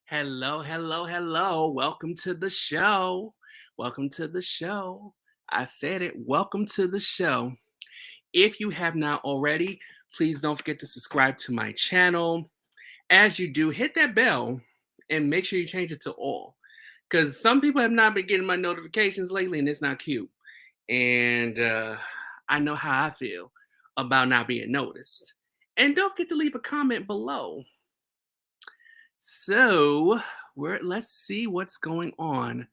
Hello, hello, hello. Welcome to the show. Welcome to the show. I said it. Welcome to the show. If you have not already, please don't forget to subscribe to my channel. As you do, hit that bell and make sure you change it to all. Because some people have not been getting my notifications lately and it's not cute. And I know how I feel about not being noticed. And don't forget to leave a comment below. So, let's see what's going on.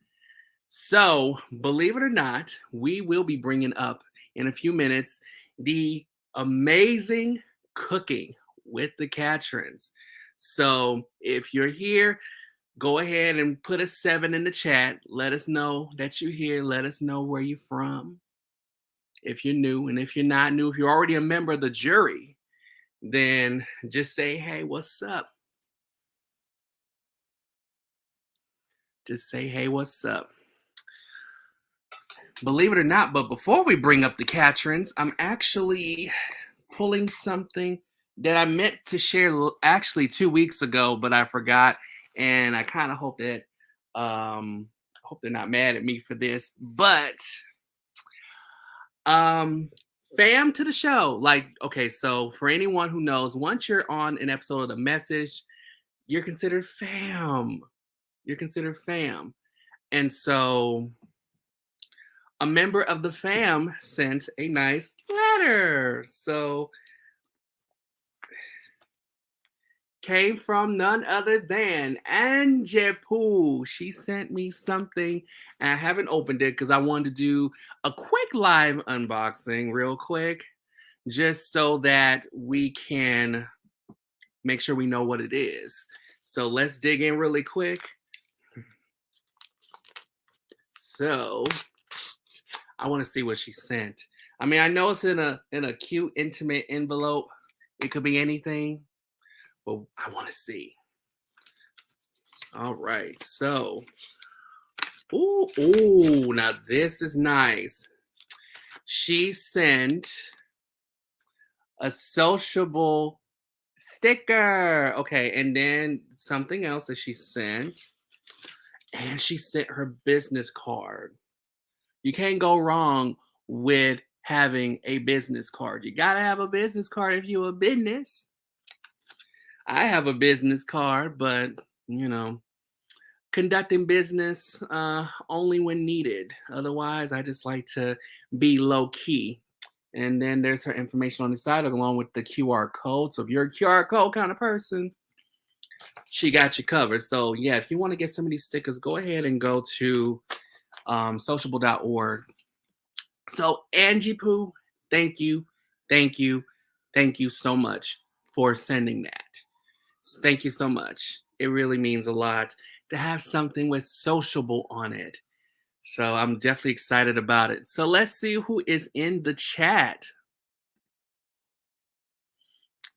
So, believe it or not, we will be bringing up in a few minutes the amazing cooking with the Catrins. So, if you're here, go ahead and put a 7 in the chat. Let us know that you're here. Let us know where you're from. If you're new, and if you're not new, if you're already a member of the jury, then just say, hey, what's up? Just say, hey, what's up? Believe it or not, but before we bring up the Catrins, I'm actually pulling something that I meant to share actually 2 weeks ago, but I forgot. And I kind of hope that hope they're not mad at me for this. But fam to the show. Like, okay, so for anyone who knows, once you're on an episode of The Message, you're considered fam. You're considered fam. And so a member of the fam sent a nice letter. So came from none other than Angie. She sent me something and I haven't opened it because I wanted to do a quick live unboxing real quick, just so that we can make sure we know what it is. So let's dig in really quick. So I want to see what she sent. I mean, I know it's in a cute, intimate envelope. It could be anything, but I want to see. All right, so, ooh, now this is nice. She sent a sociable sticker. Okay, and then something else that she sent, and she sent her business card. You can't go wrong with having a business card. You gotta have a business card if you're a business. I have a business card, but you know, conducting business only when needed. Otherwise, I just like to be low key. And then there's her information on the side along with the QR code. So if you're a QR code kind of person, she got you covered. So yeah, if you want to get some of these stickers, go ahead and go to sociable.org. So Angie Poo, thank you, thank you, thank you so much for sending that. Thank you so much. It really means a lot to have something with sociable on it. So I'm definitely excited about it. So let's see who is in the chat.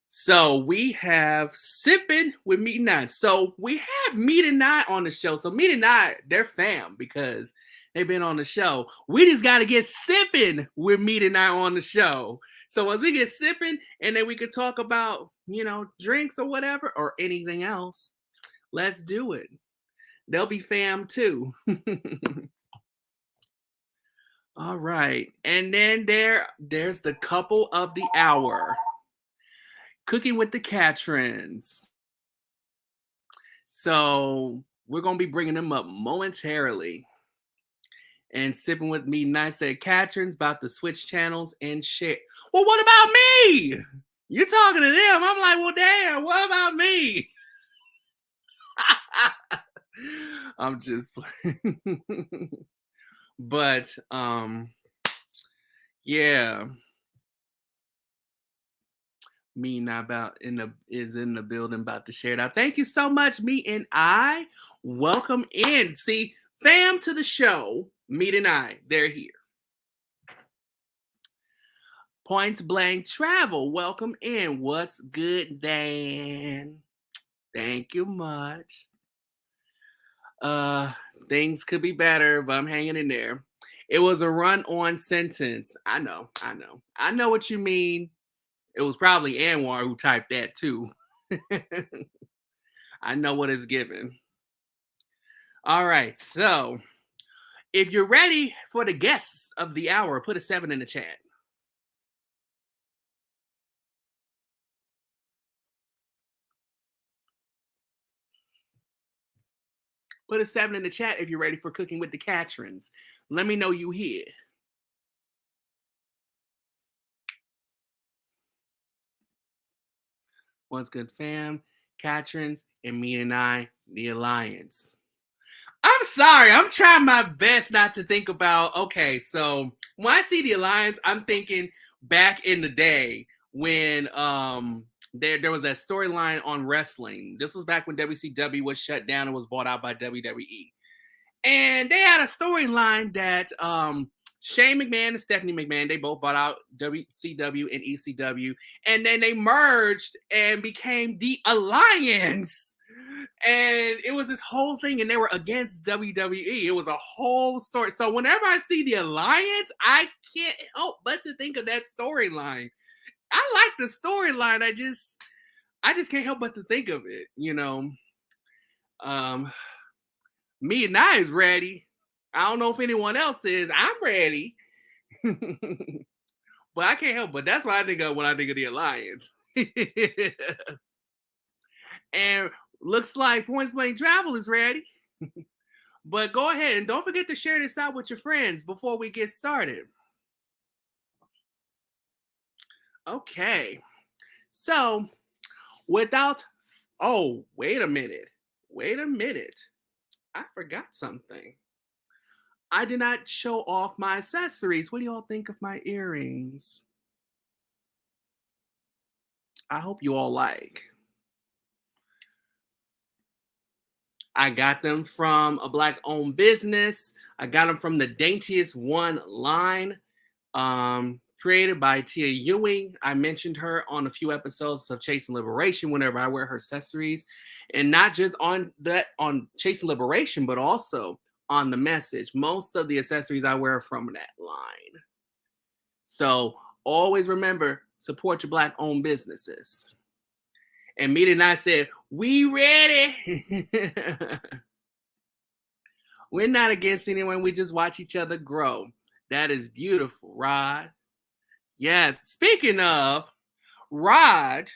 So we have Sipping with Meat and Nine. So we have Meat and Nine on the show. So Meat and Nine, they're fam because they've been on the show. We just got to get Sipping with Meat and Nine on the show. So once we get sipping, and then we could talk about, drinks or whatever, or anything else, let's do it. They'll be fam too. All right. And then there's the couple of the hour. Cooking with the Catrins. So we're going to be bringing them up momentarily. And Sipping with Me, and I said, Catrins about to switch channels and share. Well, what about me? You're talking to them. I'm like, well, damn, what about me? I'm just playing. But Yeah. Me not about in the is in the building about to share it out. Thank you so much, me and I. Welcome in. See, fam to the show. Meet and I. They're here. Point blank travel. Welcome in. What's good, Dan? Thank you much. Uh Things could be better, but I'm hanging in there. It was a run-on sentence. I know what you mean. It was probably Anwar who typed that too. I know what it's given. All right, so if you're ready for the guests of the hour, put a 7 in the chat. Put a 7 in the chat if you're ready for Cooking with the Catrins. Let me know you here. What's good, fam? Catrins and me and I, the Alliance. I'm sorry. I'm trying my best not to think about, okay, so when I see the Alliance, I'm thinking back in the day when there was that storyline on wrestling. This was back when WCW was shut down and was bought out by WWE. And they had a storyline that Shane McMahon and Stephanie McMahon, they both bought out WCW and ECW, and then they merged and became the Alliance. And it was this whole thing, and they were against WWE. It was a whole story. So whenever I see the Alliance, I can't help but to think of that storyline. I like the storyline. I just can't help but to think of it, you know. Me and I is ready. I don't know if anyone else is. I'm ready. But I can't help but that's what I think of when I think of the Alliance. And looks like Points Blank Travel is ready. But go ahead and don't forget to share this out with your friends before we get started. Okay. So, wait a minute. Wait a minute. I forgot something. I did not show off my accessories. What do y'all think of my earrings? I hope you all like. I got them from a Black-owned business. I got them from the Daintiest One line, created by Tia Ewing. I mentioned her on a few episodes of Chasing Liberation whenever I wear her accessories, and not just on Chasing Liberation, but also on The Message. Most of the accessories I wear are from that line. So always remember, support your Black-owned businesses. And Meet and I said, we ready. We're not against anyone. We just watch each other grow. That is beautiful, Rod. Yes. Speaking of Rod,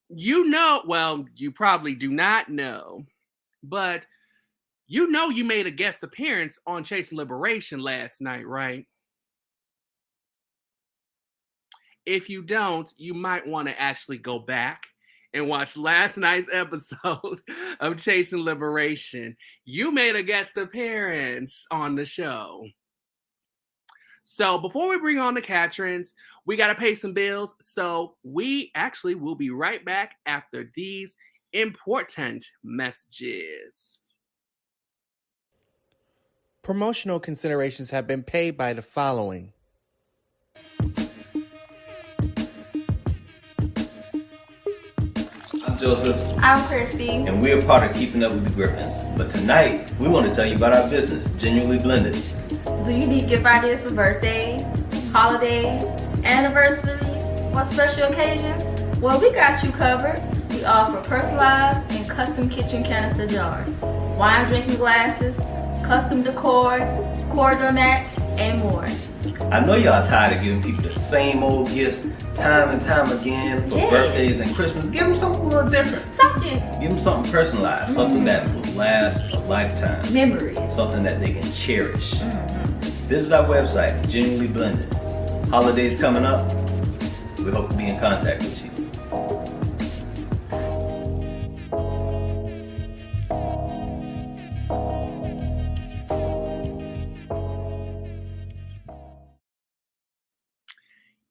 you probably do not know, but you made a guest appearance on Chasing Liberation last night, right? If you don't, you might want to actually go back and watch last night's episode of Chasing Liberation. You made a guest appearance on the show. So before we bring on the Catrins, we got to pay some bills. So we actually will be right back after these important messages. Promotional considerations have been paid by the following. I'm Joseph. I'm Christy. And we're part of Keeping Up with the Griffins. But tonight, we want to tell you about our business, Genuinely Blended. Do you need gift ideas for birthdays, holidays, anniversaries, or special occasions? Well, we got you covered. We offer personalized and custom kitchen canister jars, wine drinking glasses, custom decor, corridor mats, and more. I know y'all tired of giving people the same old gifts time and time again for birthdays and Christmas. Give them something a little different. Give them something personalized, something that will last a lifetime. Memories. Something that they can cherish. Visit our website, Genuinely Blended. Holidays coming up. We hope to be in contact with you.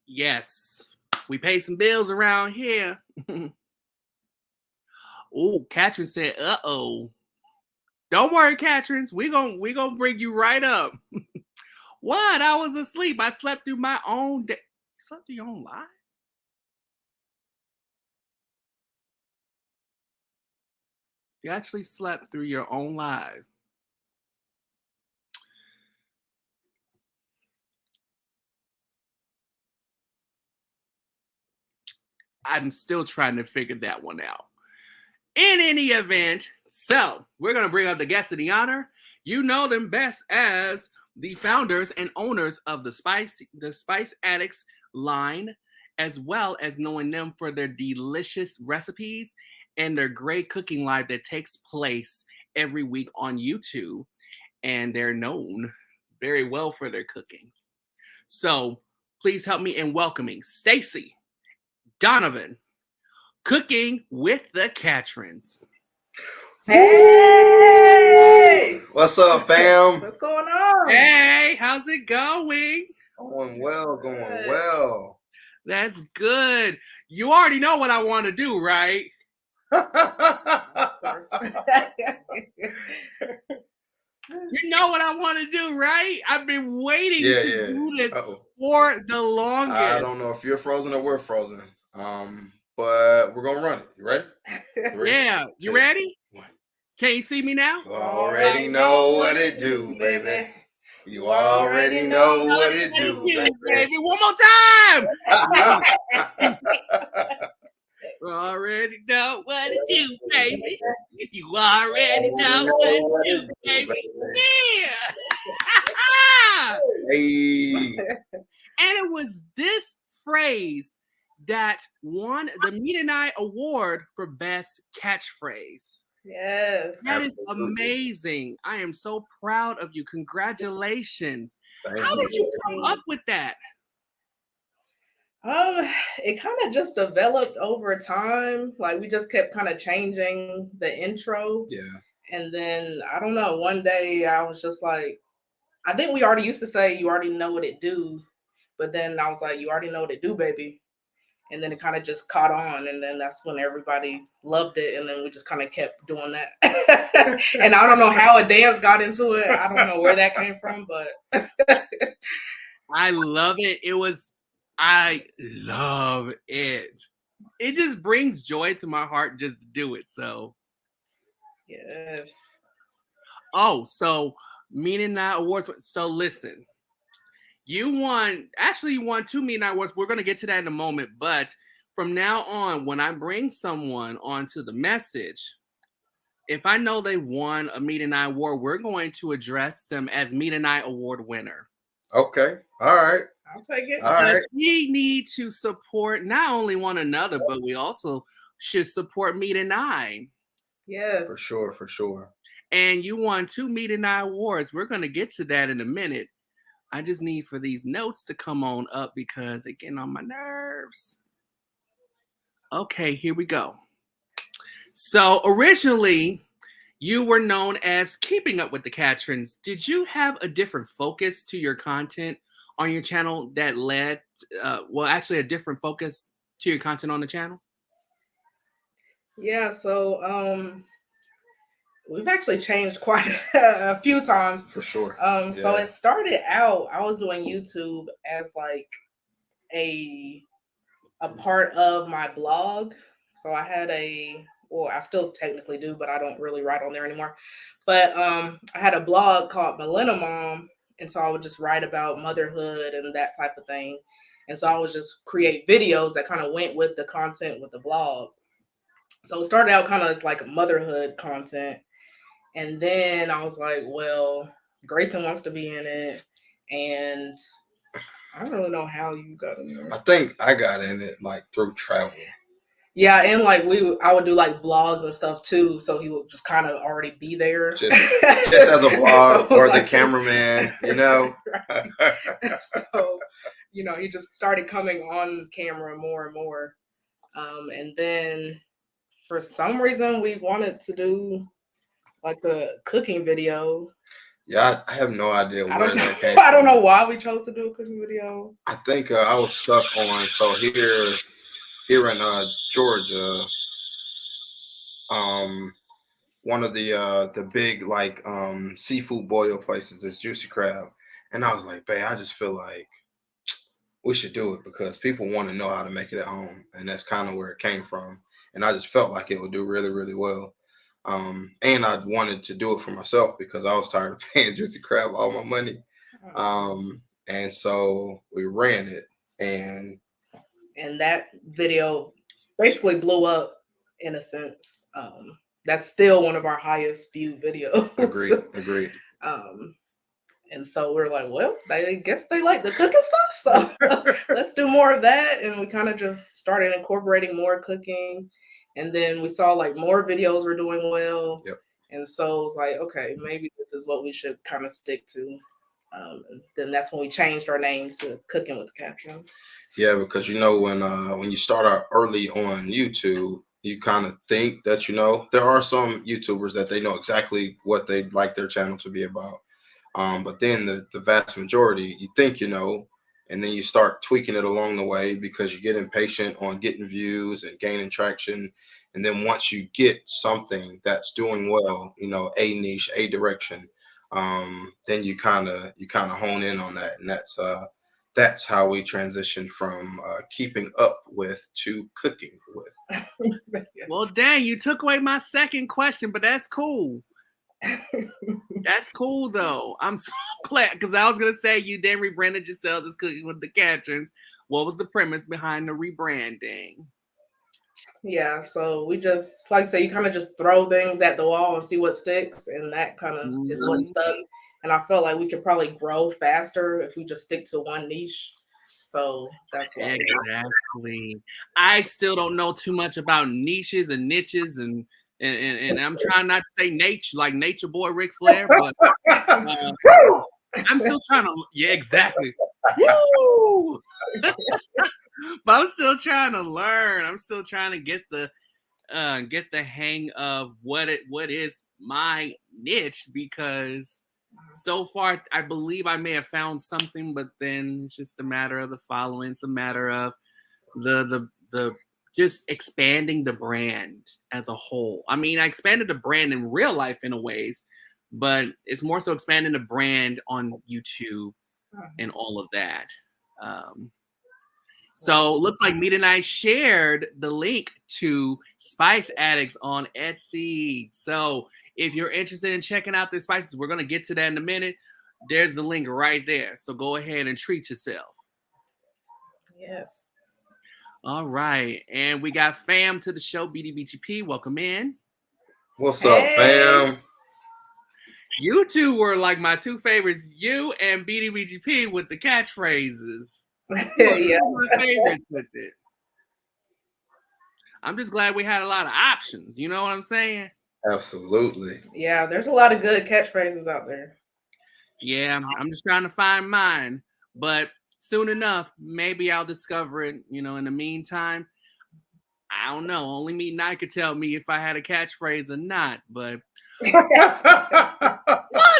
Yes, we pay some bills around here. Oh, Katrin said, "Uh-oh." Don't worry, Katrin. We gonna bring you right up. What? I was asleep. I slept through my own day. You slept through your own life? You actually slept through your own life. I'm still trying to figure that one out. In any event, so we're going to bring up the guest of the honor. You know them best as the founders and owners of the Spice Addicts line, as well as knowing them for their delicious recipes and their great cooking live that takes place every week on YouTube. And they're known very well for their cooking. So please help me in welcoming Stacy, Donovan, Cooking with the Catrins. Hey! What's up, fam? What's going on? Hey, how's it going? Going well, going well. That's good. You already know what I want to do, right? Of course. You know what I want to do, right? I've been waiting to do this for the longest. I don't know if you're frozen or we're frozen. But we're gonna run it. You ready? 3, Yeah. You 2, ready? 1. Can you see me now? You already know what it do, baby. You already know what it do, baby. One more time. You already know what it do, baby. You already know what it do, baby. Yeah. Hey. And it was this phrase that won the Meet and I Award for Best Catchphrase. Yes. That is amazing. I am so proud of you. Congratulations. Thank How you. did you come up with that? It kind of just developed over time. Like we just kept kind of changing the intro. Yeah. And then I don't know, one day I was just like, I think we already used to say you already know what it do, but then I was like, you already know what it do, baby. And then it kind of just caught on, and then that's when everybody loved it, and then we just kind of kept doing that. And I don't know how a dance got into it. I don't know where that came from, but I love it. I love it. It just brings joy to my heart just to do it. So, yes. oh, so Meet and I Awards. So listen. You won 2 Meet and I Awards. We're going to get to that in a moment. But from now on, when I bring someone onto the message, if I know they won a Meet and I Award, we're going to address them as Meet and I Award winner. Okay. All right. I'll take it. All right. We need to support not only one another, but we also should support Meet and I. Yes. For sure. For sure. And you won 2 Meet and I Awards. We're going to get to that in a minute. I just need for these notes to come on up because they're getting on my nerves. Okay, here we go. So originally, you were known as Keeping Up with the Catrins. Did you have a different focus to your content on your channel that led, a different focus to your content on the channel? Yeah, so we've actually changed quite a few times. For sure. So it started out, I was doing YouTube as like a part of my blog. So I had I still technically do, but I don't really write on there anymore. But I had a blog called Millennium Mom. And so I would just write about motherhood and that type of thing. And so I would just create videos that kind of went with the content with the blog. So it started out kind of as like motherhood content. And then I was like, well, Grayson wants to be in it. And I don't really know how you got in there. I think I got in it like through travel. Yeah, and like I would do like vlogs and stuff too. So he would just kind of already be there. Just as a vlog So or like, the cameraman, you know. So, he just started coming on camera more and more. And then for some reason we wanted to do like a cooking video. Yeah, I have no idea I where don't know. that came I don't from. know why we chose to do a cooking video. I think I was stuck on here in Georgia. One of the big like seafood boil places is Juicy Crab, and I was like, babe, I just feel like we should do it because people want to know how to make it at home, and that's kind of where it came from. And I just felt like it would do really, really well. And I wanted to do it for myself because I was tired of paying Juicy Crab all my money. And so we ran it, and that video basically blew up in a sense. That's still one of our highest viewed videos. agreed. And so we're like, well, I guess they like the cooking stuff, so let's do more of that. And we kind of just started incorporating more cooking, and then we saw like more videos were doing well. Yep. And so it was like, okay, maybe this is what we should kind of stick to. And then that's when we changed our name to Cooking with Captions. Yeah, because when you start out early on YouTube, you kind of think that there are some YouTubers that they know exactly what they'd like their channel to be about. But then the vast majority, you think and then you start tweaking it along the way because you get impatient on getting views and gaining traction. And then once you get something that's doing well, a niche, a direction, then you kind of hone in on that, and that's how we transitioned from keeping up with to cooking with. Well, dang, you took away my second question, but that's cool. That's cool though. I'm so glad because I was gonna say you then rebranded yourselves as Cooking with the Captions. What was the premise behind the rebranding? Yeah, so we just, like I say, you kind of just throw things at the wall and see what sticks, and that kind of is what stuck. And I felt like we could probably grow faster if we just stick to one niche. So that's why. Exactly. I still don't know too much about niches and niches, and I'm trying not to say nature like Nature Boy Ric Flair, but I'm still trying to. Yeah, exactly. Woo! But I'm still trying to learn. I'm still trying to get the hang of what is my niche, because so far I believe I may have found something, but then it's just a matter of the following. It's a matter of the just expanding the brand as a whole. I mean, I expanded the brand in real life in a ways, but it's more so expanding the brand on YouTube and all of that. So looks like Meet and I shared the link to Spice Addicts on Etsy. So if you're interested in checking out their spices, we're going to get to that in a minute. There's the link right there. So go ahead and treat yourself. Yes. All right. And we got fam to the show, BDBGP. Welcome in. What's up, fam? You two were like my two favorites, you and BDBGP with the catchphrases. Yeah. My favorites with it. I'm just glad we had a lot of options. You know what I'm saying? Absolutely. Yeah, there's a lot of good catchphrases out there. Yeah, I'm just trying to find mine. But soon enough, maybe I'll discover it. In the meantime, I don't know. Only Meet and I could tell me if I had a catchphrase or not. But what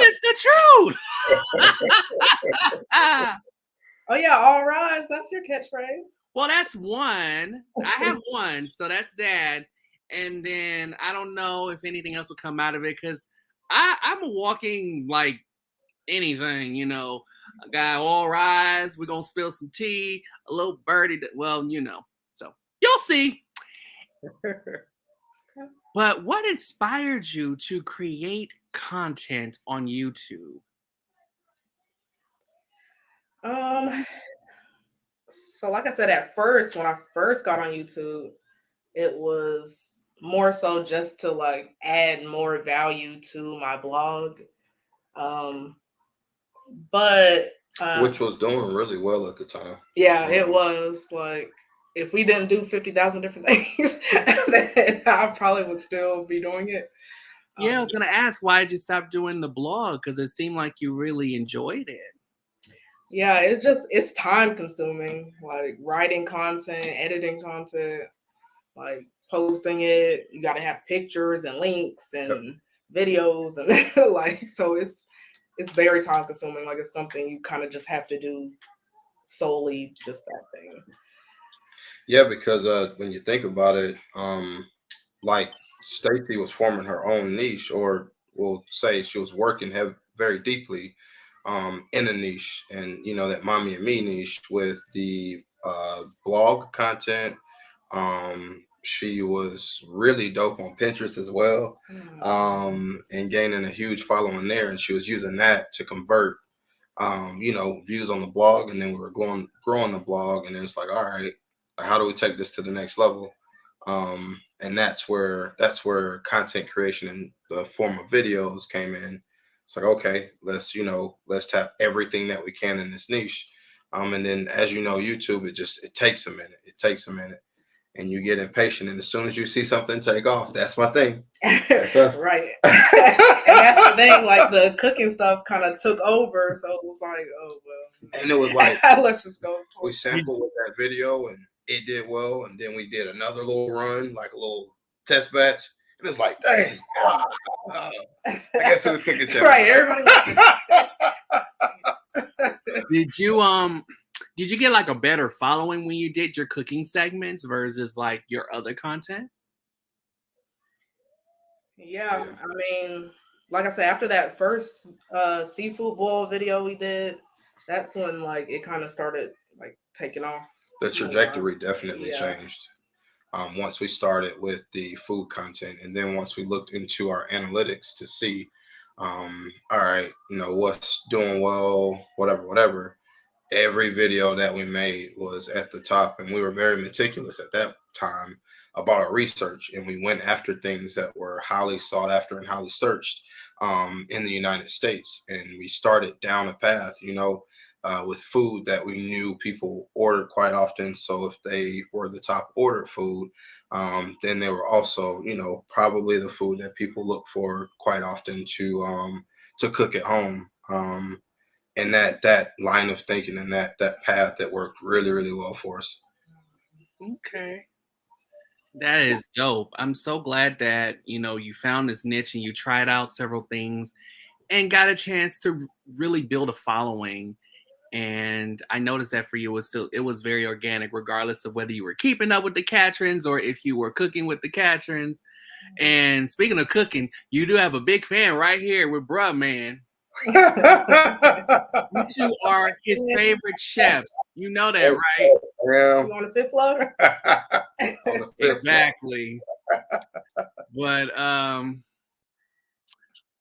is the truth? Oh yeah, all rise. That's your catchphrase. Well, that's one. I have one, so that's that. And then I don't know if anything else will come out of it because I'm a walking like anything, A guy, all rise. We're gonna spill some tea. A little birdie. So you'll see. But what inspired you to create content on YouTube? So like I said, at first, when I first got on YouTube, it was more so just to like add more value to my blog. But which was doing really well at the time. Yeah, it was like if we didn't do 50,000 different things, then I probably would still be doing it. Yeah, I was gonna ask, why did you stop doing the blog? Because it seemed like you really enjoyed it. Yeah, it's time consuming, like writing content, editing content, like posting it. You got to have pictures and links and videos and like, so it's very time consuming. Like it's something you kind of just have to do solely just that thing. Yeah, because when you think about it, like Stacey was forming her own niche, or we'll say she was working very deeply in a niche, and that mommy and me niche with the blog content. She was really dope on Pinterest as well, and gaining a huge following there, and she was using that to convert views on the blog, and then we were growing the blog, and it's like, all right, how do we take this to the next level? And that's where content creation in the form of videos came in. It's like, okay, let's tap everything that we can in this niche. And then as you know, YouTube, it takes a minute. It takes a minute. And you get impatient, and as soon as you see something take off, that's my thing. That's us. Right. And that's the thing, like the cooking stuff kind of took over, so it was like, oh well. And it was like, let's just go. We sampled with that video, and it did well, and then we did another little run, like a little test batch, and it's like, dang, I guess we were cooking channel. Right, everybody. Did you get like a better following when you did your cooking segments versus like your other content? Yeah, I mean, like I said, after that first seafood boil video we did, that's when like it kind of started like taking off. The trajectory definitely Yeah. changed once we started with the food content, and then once we looked into our analytics to see, all right, what's doing well, whatever. Every video that we made was at the top, and we were very meticulous at that time about our research, and we went after things that were highly sought after and highly searched in the United States. And we started down a path, with food that we knew people ordered quite often. So if they were the top ordered food, then they were also, probably the food that people look for quite often to cook at home. And that line of thinking and that path that worked really, really well for us. Okay. That is dope. I'm so glad that, you found this niche and you tried out several things and got a chance to really build a following. And I noticed that for you, it was very organic, regardless of whether you were keeping up with the Catrins or if you were cooking with the Catrins. And speaking of cooking, you do have a big fan right here with Bruh Man. You two are his favorite chefs. You know that, right? Yeah. You on the fifth floor? On the fifth Exactly. But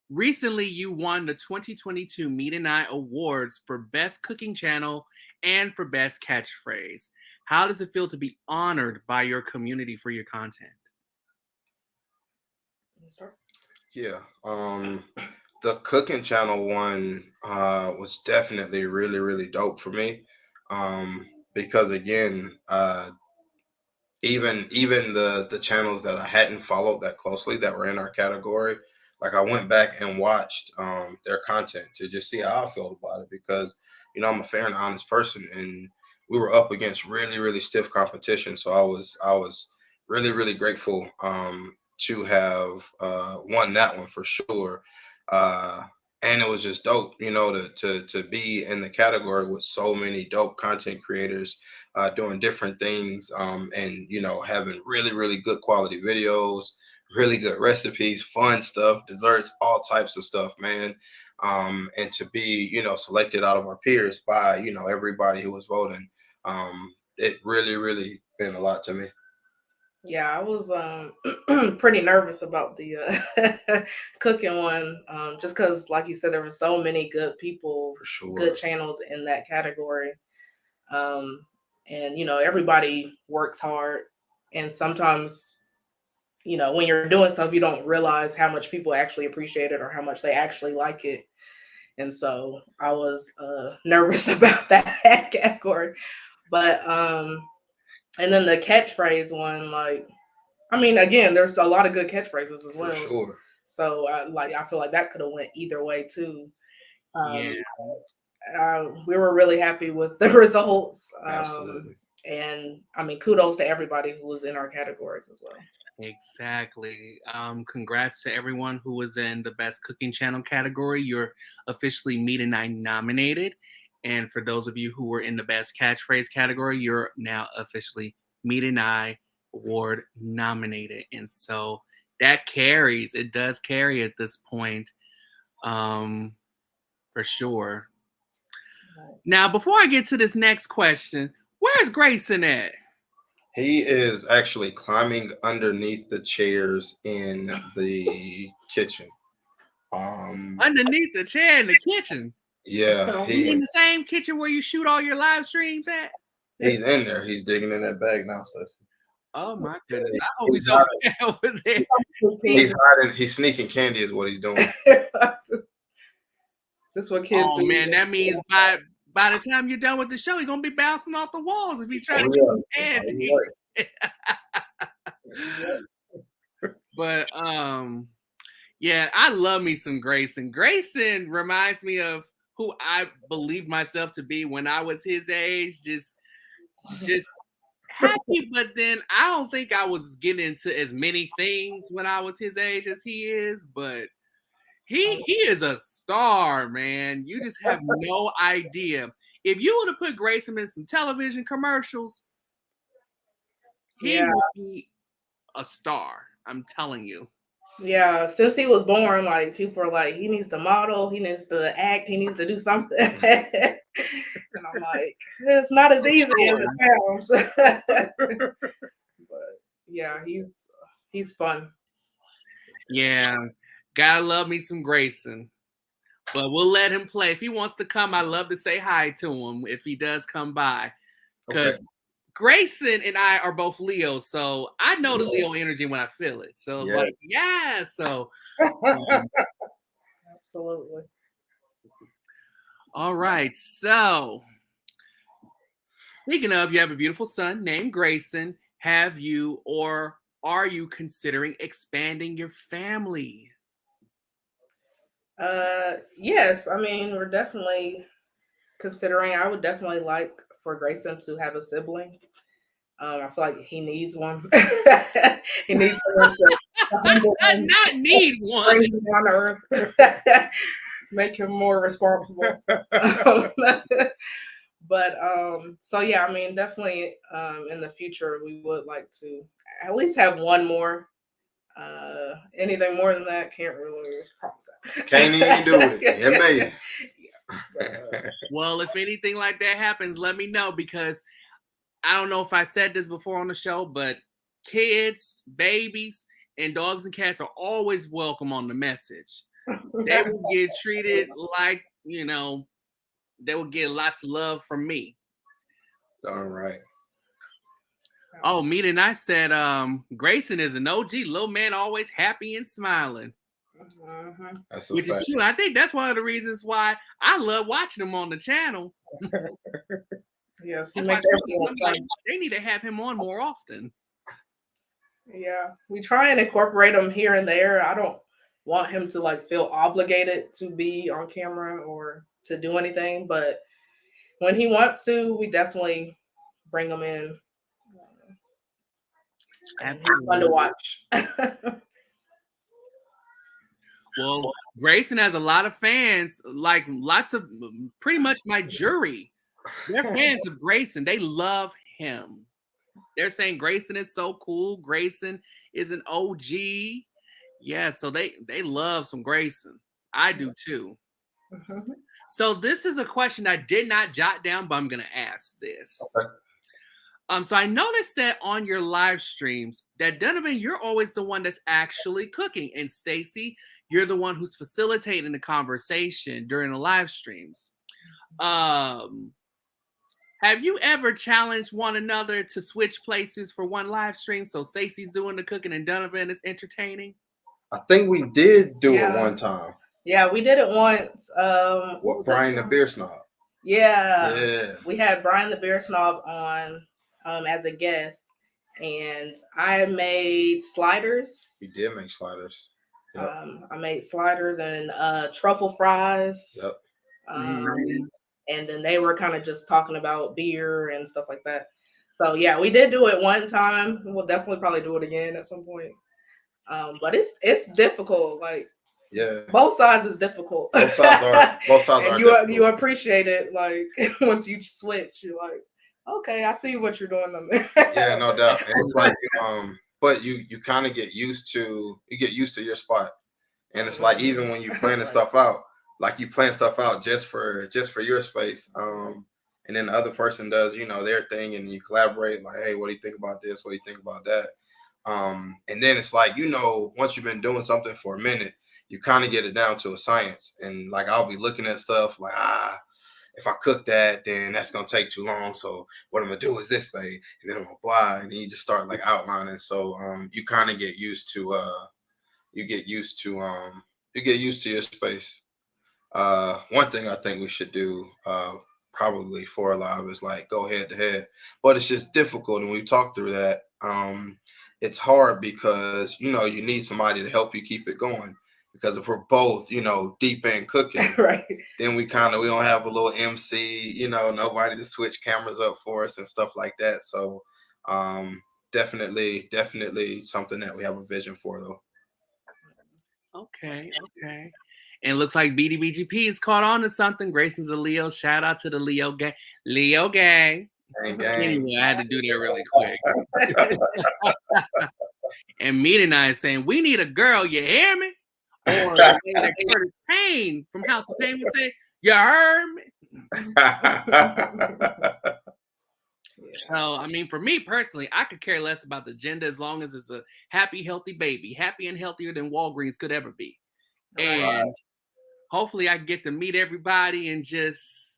recently you won the 2022 Meet and I Awards for Best Cooking Channel and for Best Catchphrase. How does it feel to be honored by your community for your content? Yeah. The cooking channel one was definitely really, really dope for me. Because again, even the channels that I hadn't followed that closely that were in our category, like I went back and watched their content to just see how I felt about it, because I'm a fair and honest person, and we were up against really, really stiff competition. So I was really, really grateful to have won that one for sure. And it was just dope, to be in the category with so many dope content creators doing different things, and having really, really good quality videos, really good recipes, fun stuff, desserts, all types of stuff, man. And to be selected out of our peers by everybody who was voting, it really, really meant a lot to me. Yeah, I was pretty nervous about the cooking one, just because, like you said, there were so many good people, For sure. good channels in that category. And everybody works hard, and sometimes, when you're doing stuff, you don't realize how much people actually appreciate it or how much they actually like it. And so I was nervous about that category, but and then the catchphrase one, like, I mean, again, there's a lot of good catchphrases as well. For sure. So, I feel like that could have went either way too. We were really happy with the results. Absolutely. And I mean, kudos to everybody who was in our categories as well. Exactly. Congrats to everyone who was in the best cooking channel category. You're officially Meet and I nominated. And for those of you who were in the best catchphrase category, you're now officially Meet and I award nominated. And so that carries. It does carry at this point, for sure. Now, before I get to this next question, where's Grayson at? He is actually climbing underneath the chairs in the kitchen. Underneath the chair in the kitchen. Yeah, You mean the same kitchen where you shoot all your live streams at? he's in there. He's digging in that bag now, Stacey. Oh my goodness! I hope he's over there. He's hiding. He's sneaking candy, is what he's doing. That's what kids do. Oh man, that means by the time you're done with the show, he's gonna be bouncing off the walls if he's trying to get some candy. But yeah, I love me some Grayson. Grayson reminds me of who I believed myself to be when I was his age, just happy. But then I don't think I was getting into as many things when I was his age as he is. But he is a star, man. You just have no idea. If you would have put Grayson in some television commercials, he would be a star. I'm telling you. Yeah, since he was born, like people are like, he needs to model, he needs to act, he needs to do something. And I'm like, it's not as easy as it sounds. But yeah, he's fun. Yeah, gotta love me some Grayson. But we'll let him play. If he wants to come, I'd love to say hi to him if he does come by. Because Grayson and I are both Leos, so I know the Leo energy when I feel it. So it's like, yeah. So Absolutely. All right. So speaking of, you have a beautiful son named Grayson. Have you or are you considering expanding your family? Yes. I mean, we're definitely considering. I would definitely like for Grayson to have a sibling. I feel like he needs one. He needs someone to not need one. bring him down to earth, make him more responsible. But so yeah, I mean, definitely in the future we would like to at least have one more. Anything more than that, can't really promise that. Can't even do it. Yeah, man. Well, if anything like that happens, let me know, because I don't know if I said this before on the show, but kids, babies, and dogs and cats are always welcome on the message. They will get treated like, they will get lots of love from me. All right. Oh, Meet and I said, Grayson is an OG, little man, always happy and smiling. That's a Which fact. is true. I think that's one of the reasons why I love watching him on the channel. Yes, That's why I'm like, they need to have him on more often. Yeah, we try and incorporate him here and there. I don't want him to like feel obligated to be on camera or to do anything, but when he wants to, we definitely bring him in. And he's fun to watch. Well, Grayson has a lot of fans, like lots of pretty much my jury. They're fans of Grayson. They love him. They're saying Grayson is so cool. Grayson is an OG. Yeah, so they love some Grayson. I do too. So this is a question I did not jot down, but I'm going to ask this. Okay. So I noticed that on your live streams, that Donovan, you're always the one that's actually cooking, and Stacey, you're the one who's facilitating the conversation during the live streams. Have you ever challenged one another to switch places for one live stream? So Stacey's doing the cooking and Donovan is entertaining? I think we did do it one time. Yeah, we did it once. With Brian the Beer Snob. Yeah. We had Brian the Beer Snob on as a guest, and I made sliders. You did make sliders. Yep. I made sliders and truffle fries. Yep. And then they were kind of just talking about beer and stuff like that. So yeah, we did do it one time. We'll definitely probably do it again at some point. But it's difficult. Like Yeah. both sides is difficult. Both sides are and difficult. you appreciate it. Like once you switch, you're like, okay, I see what you're doing on there. Yeah, no doubt. And it's like but you kind of get used to your spot. And it's like even when you're planning stuff out, like you plan stuff out just for your space. And then the other person does, their thing, and you collaborate, like, hey, what do you think about this? What do you think about that? And then it's like, once you've been doing something for a minute, you kind of get it down to a science. And like I'll be looking at stuff like, if I cook that, then that's gonna take too long. So what I'm gonna do is this way, and then I'm gonna apply, and then you just start like outlining. So you kind of get used to you get used to your space. One thing I think we should do probably for a live is like go head to head, but it's just difficult, and we've talked through that. It's hard because you need somebody to help you keep it going. Because if we're both, deep in cooking, right, then we don't have a little MC, nobody to switch cameras up for us and stuff like that. So definitely something that we have a vision for, though. Okay. And it looks like BDBGP is caught on to something. Grayson's a Leo. Shout out to the Leo gang. Leo gang. Anyway, I had to do that really quick. And Meat and I is saying, we need a girl, you hear me? Or like Curtis Payne from House of Pain would say, you heard me? So, I mean, for me personally, I could care less about the gender as long as it's a happy, healthy baby. Happy and healthier than Walgreens could ever be. And hopefully I get to meet everybody and just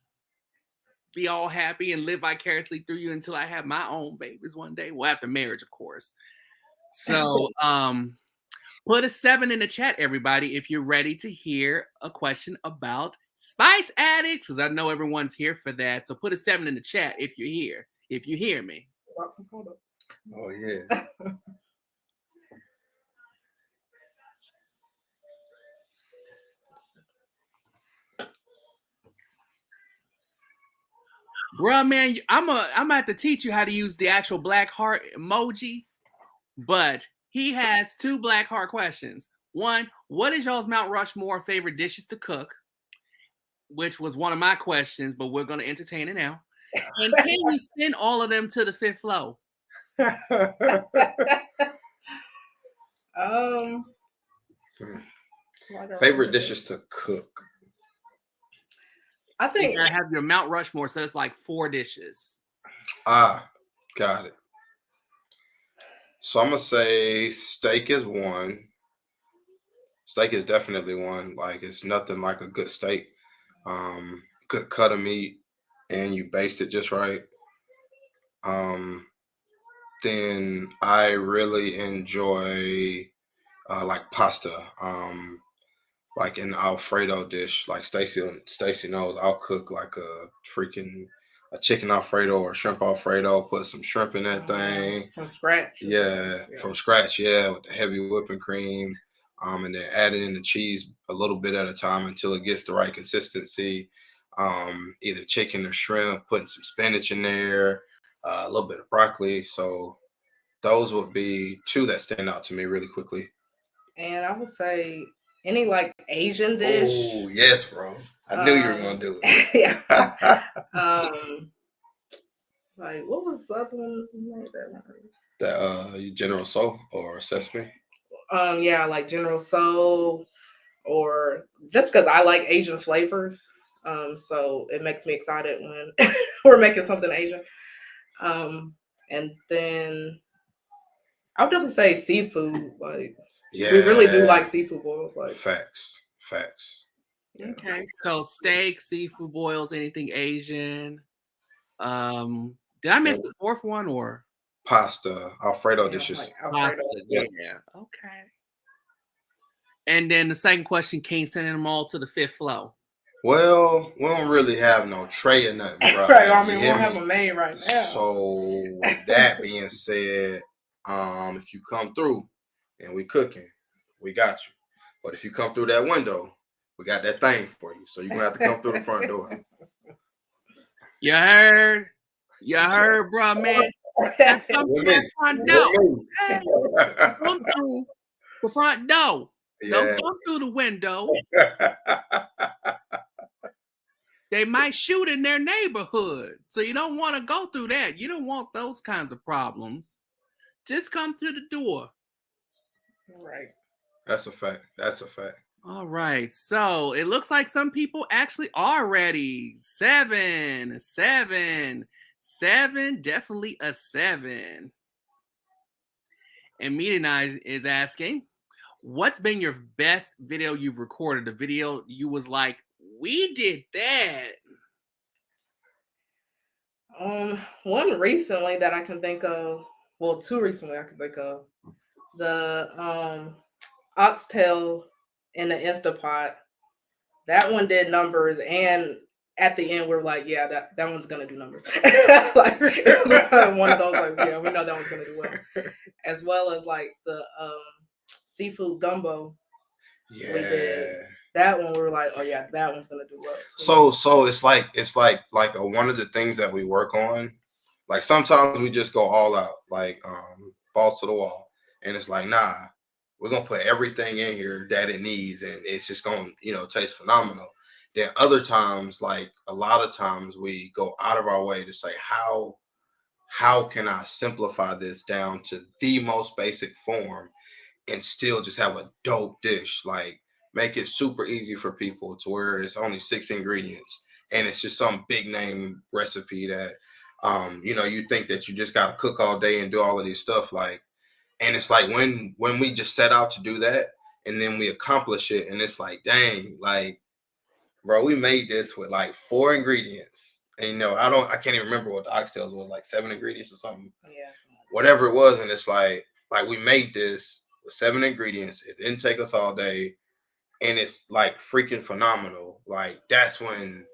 be all happy and live vicariously through you until I have my own babies one day. Well, after marriage, of course. So, put a 7 in the chat, everybody, if you're ready to hear a question about spice addicts, because I know everyone's here for that. So put a 7 in the chat if you're here, if you hear me. Oh, yeah. Bruh, man, I'm gonna have to teach you how to use the actual black heart emoji, but he has 2 black heart questions. One, what is y'all's Mount Rushmore favorite dishes to cook? Which was one of my questions, but we're going to entertain it now. And can we send all of them to the 5th floor? Favorite dishes to cook. I think I have your Mount Rushmore, so it's like 4 dishes. Got it. So I'm gonna say steak is one. Steak is definitely one. Like it's nothing like a good steak. Good cut of meat, and you baste it just right. Then I really enjoy like pasta. Like an Alfredo dish. Like Stacy knows, I'll cook like a chicken Alfredo or shrimp Alfredo. Put some shrimp in that thing from scratch. Yeah, from scratch. Yeah, with the heavy whipping cream. And then adding in the cheese a little bit at a time until it gets the right consistency. Either chicken or shrimp, putting some spinach in there, a little bit of broccoli. So those would be 2 that stand out to me really quickly. And I would say any like Asian dish. Oh yes, bro. I knew you were gonna do it. Yeah. Like what was the other one? That General Tso or sesame. Yeah, like General Tso, or just because I like Asian flavors. So it makes me excited when we're making something Asian. And then I would definitely say seafood. Like, yeah, we really do like seafood boils. Like facts. Yeah. Okay, so steak, seafood boils, anything Asian. Did I miss the 4th one or pasta, Alfredo dishes? Like Alfredo. Pasta, yeah. Okay. And then the second question, can't send them all to the 5th floor. Well, we don't really have no tray or nothing, bro. Right, I mean, we don't have a maid right now. So that being said, if you come through and we cooking, we got you. But if you come through that window, we got that thing for you. So you're gonna have to come through the front door. You heard, bro, man. Gotta come With through that me. front With door. me. Hey, come through the front door. Don't Yeah. come through the window. They might shoot in their neighborhood. So you don't want to go through that. You don't want those kinds of problems. Just come through the door. Right. That's a fact. That's a fact. All right. So it looks like some people actually are ready. 7, 7, 7. Definitely a 7. And Media is asking, what's been your best video you've recorded? The video you was like, we did that. One recently that I can think of. Well, two recently I can think of. The oxtail in the Instapot. That one did numbers, and at the end we're like, yeah, that one's gonna do numbers. Like it was one of those like, yeah, we know that one's gonna do well. As well as like the seafood gumbo we did. Yeah. That one we were like, oh yeah, that one's gonna do well too. So it's like one of the things that we work on. Like sometimes we just go all out, like balls to the wall, and it's like, nah, we're gonna put everything in here that it needs, and it's just gonna, taste phenomenal. Then other times, like a lot of times, we go out of our way to say, how can I simplify this down to the most basic form and still just have a dope dish? Like make it super easy for people to where it's only 6 ingredients and it's just some big name recipe that you think that you just got to cook all day and do all of these stuff, like, and it's like when we just set out to do that and then we accomplish it and it's like, dang, like, bro, we made this with like 4 ingredients. And I can't even remember what the oxtails was, like 7 ingredients or something. Yeah. Whatever it was, and it's like we made this with 7 ingredients. It didn't take us all day, and it's like freaking phenomenal. Like that's when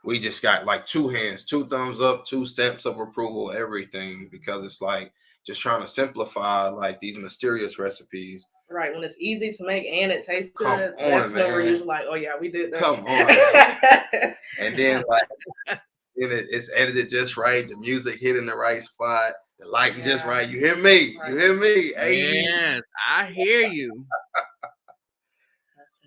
we just got like 2 hands, 2 thumbs up, 2 stamps of approval, everything, because it's like just trying to simplify like these mysterious recipes. Right, when it's easy to make and it tastes Come good, on, that's when we're man. usually like, oh yeah, we did that. Come on. And then like it's edited just right, the music hit in the right spot, the lighting just right. You hear me? Right. You hear me? Hey. Yes, I hear you.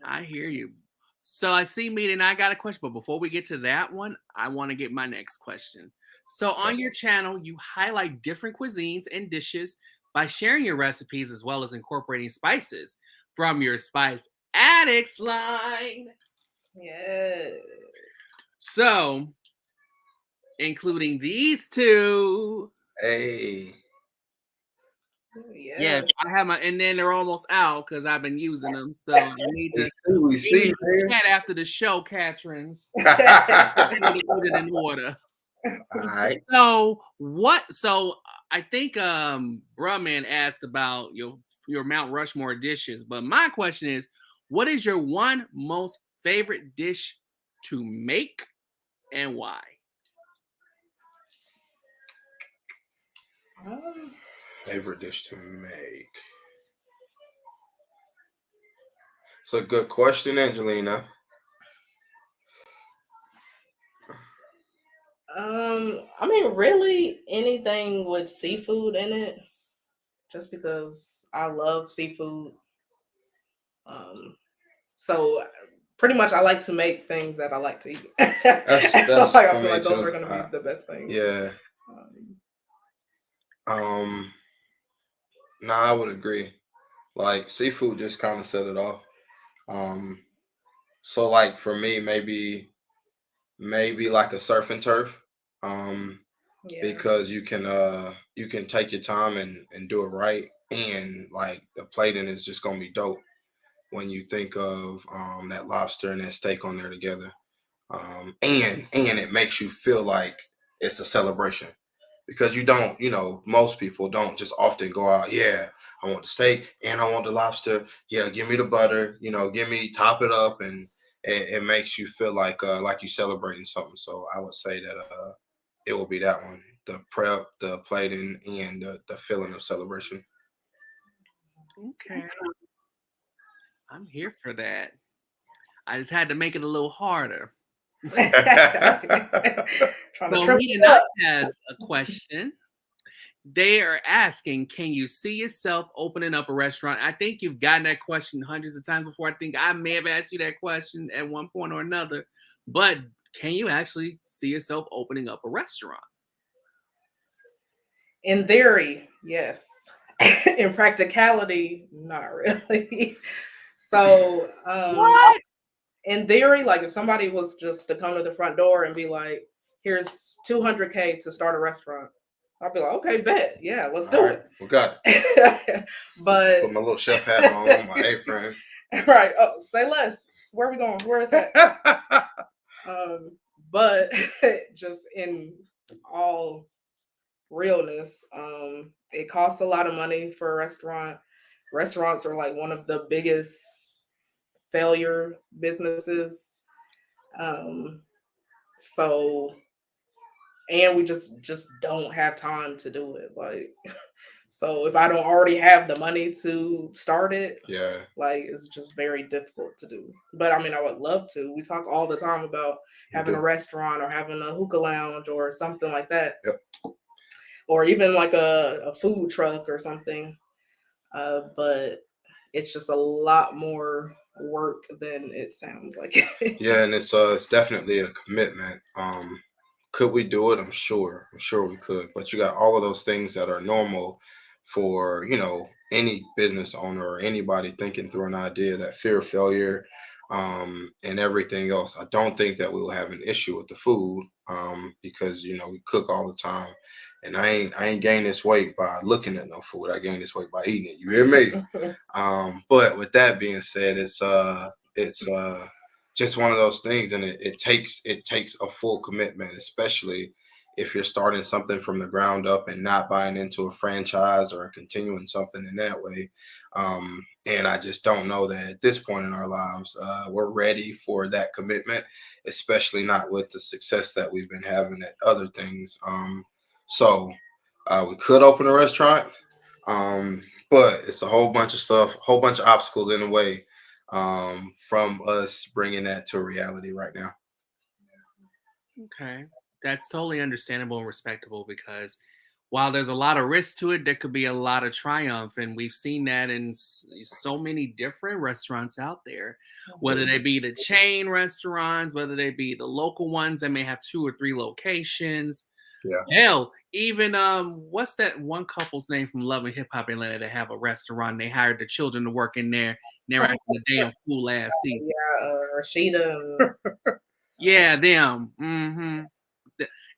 I hear you. So I see Media and I got a question, but before we get to that one, I want to get my next question. So on your channel, you highlight different cuisines and dishes by sharing your recipes as well as incorporating spices from your Spice Addicts line. Yeah. So, including these 2. Hey. Yeah. Yes, I have my, and then they're almost out because I've been using them. So I need to We see, man. chat after the show, Catrins. I need to put it in order. All right. So I think Bruh Man asked about your Mount Rushmore dishes, but my question is, what is your one most favorite dish to make and why? Favorite dish to make. It's a good question, Angelina. I mean, really anything with seafood in it, just because I love seafood. So pretty much I like to make things that I like to eat. That's like, I feel like those are going to be the best things. Yeah. Nah, I would agree. Like seafood just kind of set it off. So like for me, maybe like a surf and turf. Because you can take your time and do it right, and like the plating is just gonna be dope when you think of that lobster and that steak on there together. And it makes you feel like it's a celebration, because you don't, most people don't just often go out, yeah, I want the steak and I want the lobster, yeah, give me the butter, top it up, and it makes you feel like you're celebrating something. So I would say that it will be that one, the prep, the plating, and the feeling of celebration. Okay. I'm here for that. I just had to make it a little harder. So Media has a question. they are asking, can you see yourself opening up a restaurant? I think you've gotten that question hundreds of times before. I think I may have asked you that question at one point or another. But can you actually see yourself opening up a restaurant? In theory, yes. In practicality, not really. So, What? in theory, like if somebody was just to come to the front door and be like, "Here's 200K to start a restaurant," I'd be like, "Okay, bet, yeah, let's do it." We got it. But put my little chef hat on, my apron. right. Oh, say less. Where are we going? Where is that? But just in all realness, it costs a lot of money for a restaurant. Restaurants are like one of the biggest failure businesses. So and we just don't have time to do it. Like so if I don't already have the money to start it, Yeah, like it's just very difficult to do. But I mean I would love to. We talk all the time about having a restaurant or having a hookah lounge or something like that. Yep. Or even like a food truck or something. But it's just a lot more work than it sounds like. yeah, and it's definitely a commitment. Could we do it? I'm sure we could. But you got all of those things that are normal for any business owner or anybody thinking through an idea. That fear of failure, and everything else. I don't think that we will have an issue with the food, because we cook all the time, and I ain't gained this weight by looking at no food. I gained this weight by eating it. You hear me? But with that being said, it's just one of those things, and it takes a full commitment, especially if you're starting something from the ground up and not buying into a franchise or continuing something in that way. And I just don't know that at this point in our lives we're ready for that commitment, especially not with the success that we've been having at other things. So we could open a restaurant, but it's a whole bunch of stuff, whole bunch of obstacles in the way from us bringing that to reality right now. Okay. That's totally understandable and respectable because while there's a lot of risk to it, there could be a lot of triumph. And we've seen that in so many different restaurants out there, whether they be the chain restaurants, whether they be the local ones that may have 2 or 3 locations. Yeah. Hell, even what's that one couple's name from Love and Hip Hop Atlanta that have a restaurant? They hired the children to work in there. And they're acting the damn fool last season. Yeah, Rashida. Yeah, them.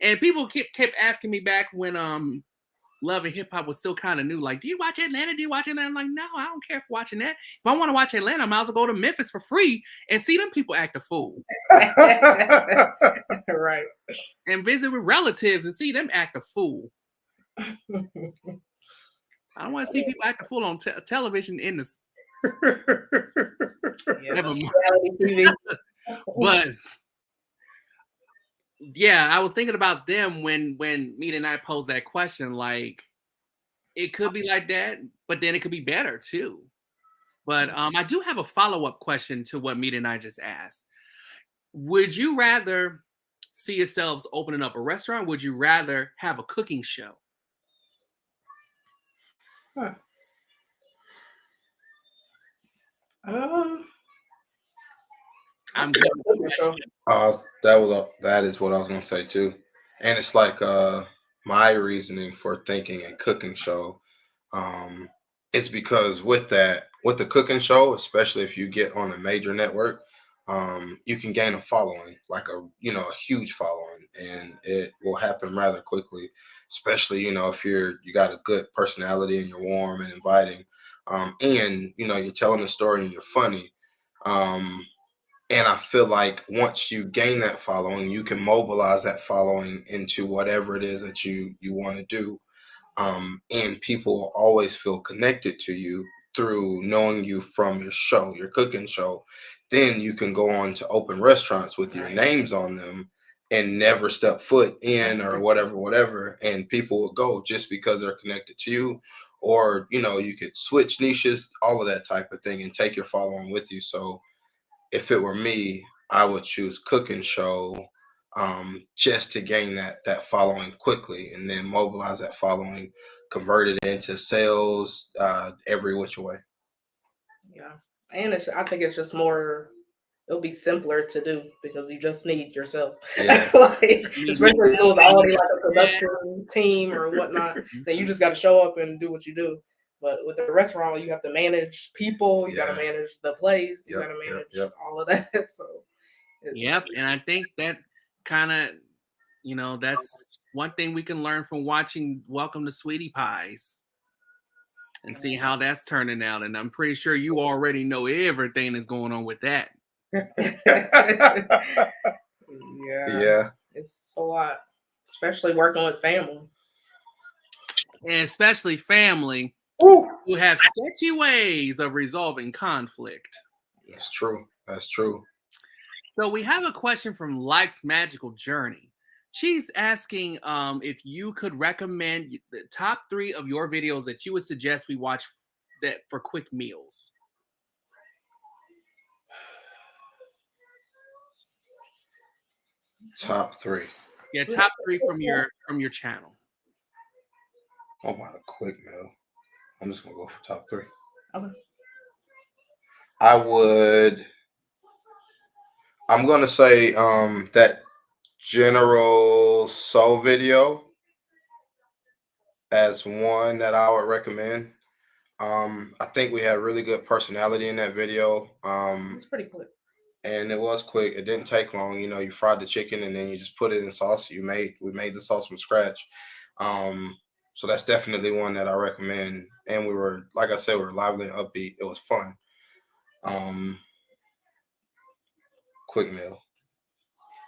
And people kept asking me back when Love and Hip Hop was still kind of new. Like, do you watch Atlanta? Do you watch Atlanta? I'm like, no, I don't care for watching that. If I want to watch Atlanta, I might as well go to Memphis for free and see them people act a fool. Right. And visit with relatives and see them act a fool. I don't want to see people act a fool on television in the. Never mind. But yeah, I was thinking about them when Meet and I posed that question. Like, it could be like that, but then it could be better too. But I do have a follow-up question to what Meet and I just asked. Would you rather see yourselves opening up a restaurant? Would you rather have a cooking show? Huh. I'm good with that. That is what I was gonna say too. And it's like my reasoning for thinking a cooking show. It's because with the cooking show, especially if you get on a major network, you can gain a following, like a huge following, and it will happen rather quickly, especially if you got a good personality and you're warm and inviting, and you're telling a story and you're funny. And I feel like once you gain that following, you can mobilize that following into whatever it is that you want to do. And people will always feel connected to you through knowing you from your show, your cooking show. Then you can go on to open restaurants with your names on them and never step foot in or whatever. And people will go just because they're connected to you. Or, you could switch niches, all of that type of thing, and take your following with you. So if it were me, I would choose cooking show, just to gain that following quickly, and then mobilize that following, convert it into sales every which way. Yeah, and I think it's just more. It'll be simpler to do because you just need yourself. Yeah. Like, especially if it was already like a production team or whatnot, then you just got to show up and do what you do. But with the restaurant, you have to manage people, you got to manage the place, you got to manage all of that. So, and I think that kind of, that's one thing we can learn from watching Welcome to Sweetie Pies and see how that's turning out. And I'm pretty sure you already know everything that's going on with that. Yeah, it's a lot, especially working with family, and especially family who have sketchy ways of resolving conflict. That's true. So we have a question from Life's Magical Journey. She's asking if you could recommend the top 3 of your videos that you would suggest we watch that for quick meals. Top 3. Yeah, top 3 from your channel. Oh, about a quick meal. I'm just gonna go for top 3. Okay. I'm gonna say that General Soul video as one that I would recommend. I think we had really good personality in that video. It's pretty quick. And it was quick. It didn't take long. You fried the chicken and then you just put it in sauce. We made the sauce from scratch. So that's definitely one that I recommend. And we were, like I said, we were lively and upbeat. It was fun. Quick meal.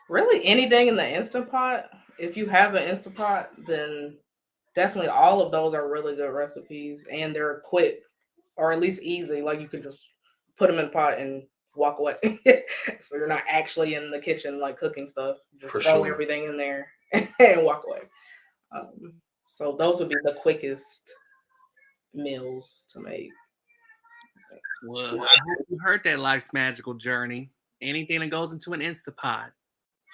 Really, anything in the Instant Pot. If you have an Instant Pot, then definitely all of those are really good recipes, and they're quick, or at least easy. Like, you can just put them in the pot and walk away. So you're not actually in the kitchen like cooking stuff. Just throw everything in there and walk away. So those would be the quickest meals to make. Well, I hope you heard that, Life's Magical Journey. Anything that goes into an Instapot.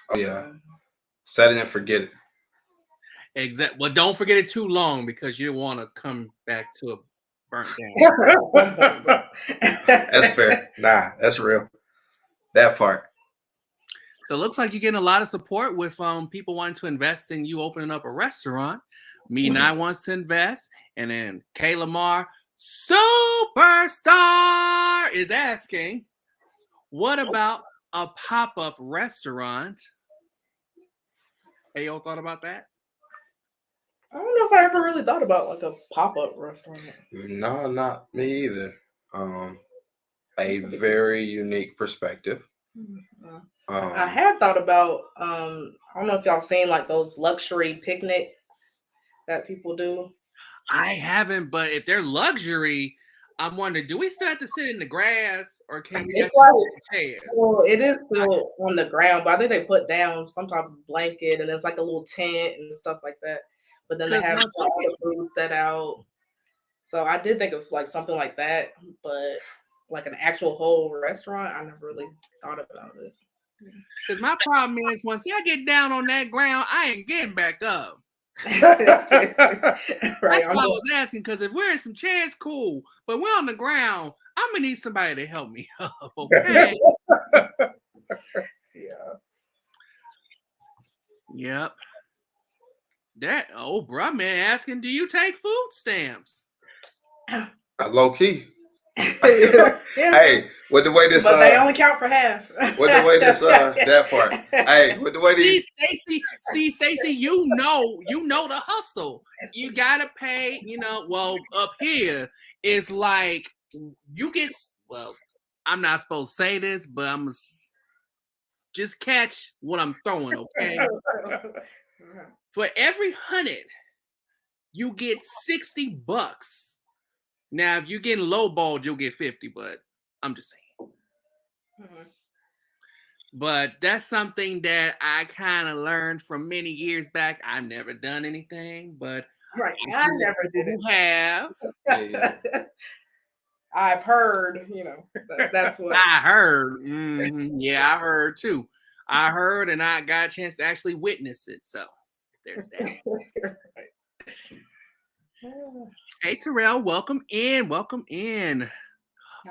Oh yeah, set it and forget it. Exactly. Well, don't forget it too long because you want to come back to a burnt down. That's fair. Nah, that's real. That part. So it looks like you're getting a lot of support with people wanting to invest in you opening up a restaurant. Me and I wants to invest, and then Kay Lamar Superstar is asking, what about a pop-up restaurant? Hey, y'all thought about that? I don't know if I ever really thought about like a pop-up restaurant. No, not me either. A very unique perspective. I had thought about I don't know if y'all seen like those luxury picnics that people do. I haven't, but if they're luxury, I'm wondering, do we still have to sit in the grass or can we actually sit in chairs? Well, it is still on the ground, but I think they put down some type of blanket and it's like a little tent and stuff like that. But then they have all the food set out. So I did think it was like something like that, but like an actual whole restaurant, I never really thought about it. Because my problem is once I get down on that ground, I ain't getting back up. Right, That's why I was asking, because if we're in some chairs, cool. But we're on the ground, I'm gonna need somebody to help me up. Okay. Yeah. Yep. That bruh man asking, do you take food stamps? Low key. Yeah. Hey, with the way this, but they only count for half. With the way this, that part. Hey, with the way these. Stacey, you know the hustle. You gotta pay. Well, up here it's like you get. Well, I'm not supposed to say this, but I'm just catch what I'm throwing. Okay. For every 100, you get $60. Now, if you're getting lowballed, you'll get 50, but I'm just saying. Mm-hmm. But that's something that I kind of learned from many years back. I've never done anything, but right. I never did it. Have. Yeah. I've heard, that's what I heard. Mm-hmm. Yeah, I heard too. I heard and I got a chance to actually witness it. So there's that. Hey Terrell, welcome in. Welcome in.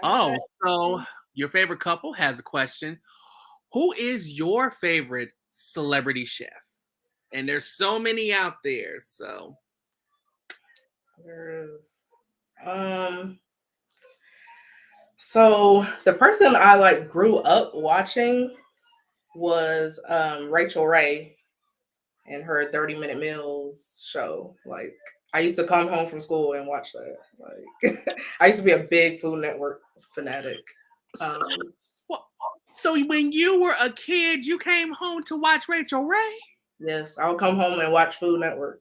Oh, so your favorite couple has a question. Who is your favorite celebrity chef? And there's so many out there. So So the person I like grew up watching was Rachel Ray and her 30-minute meals show. Like I used to come home from school and watch that. Like I used to be a big Food Network fanatic. So when you were a kid, you came home to watch Rachel Ray? Yes, I would come home and watch Food Network.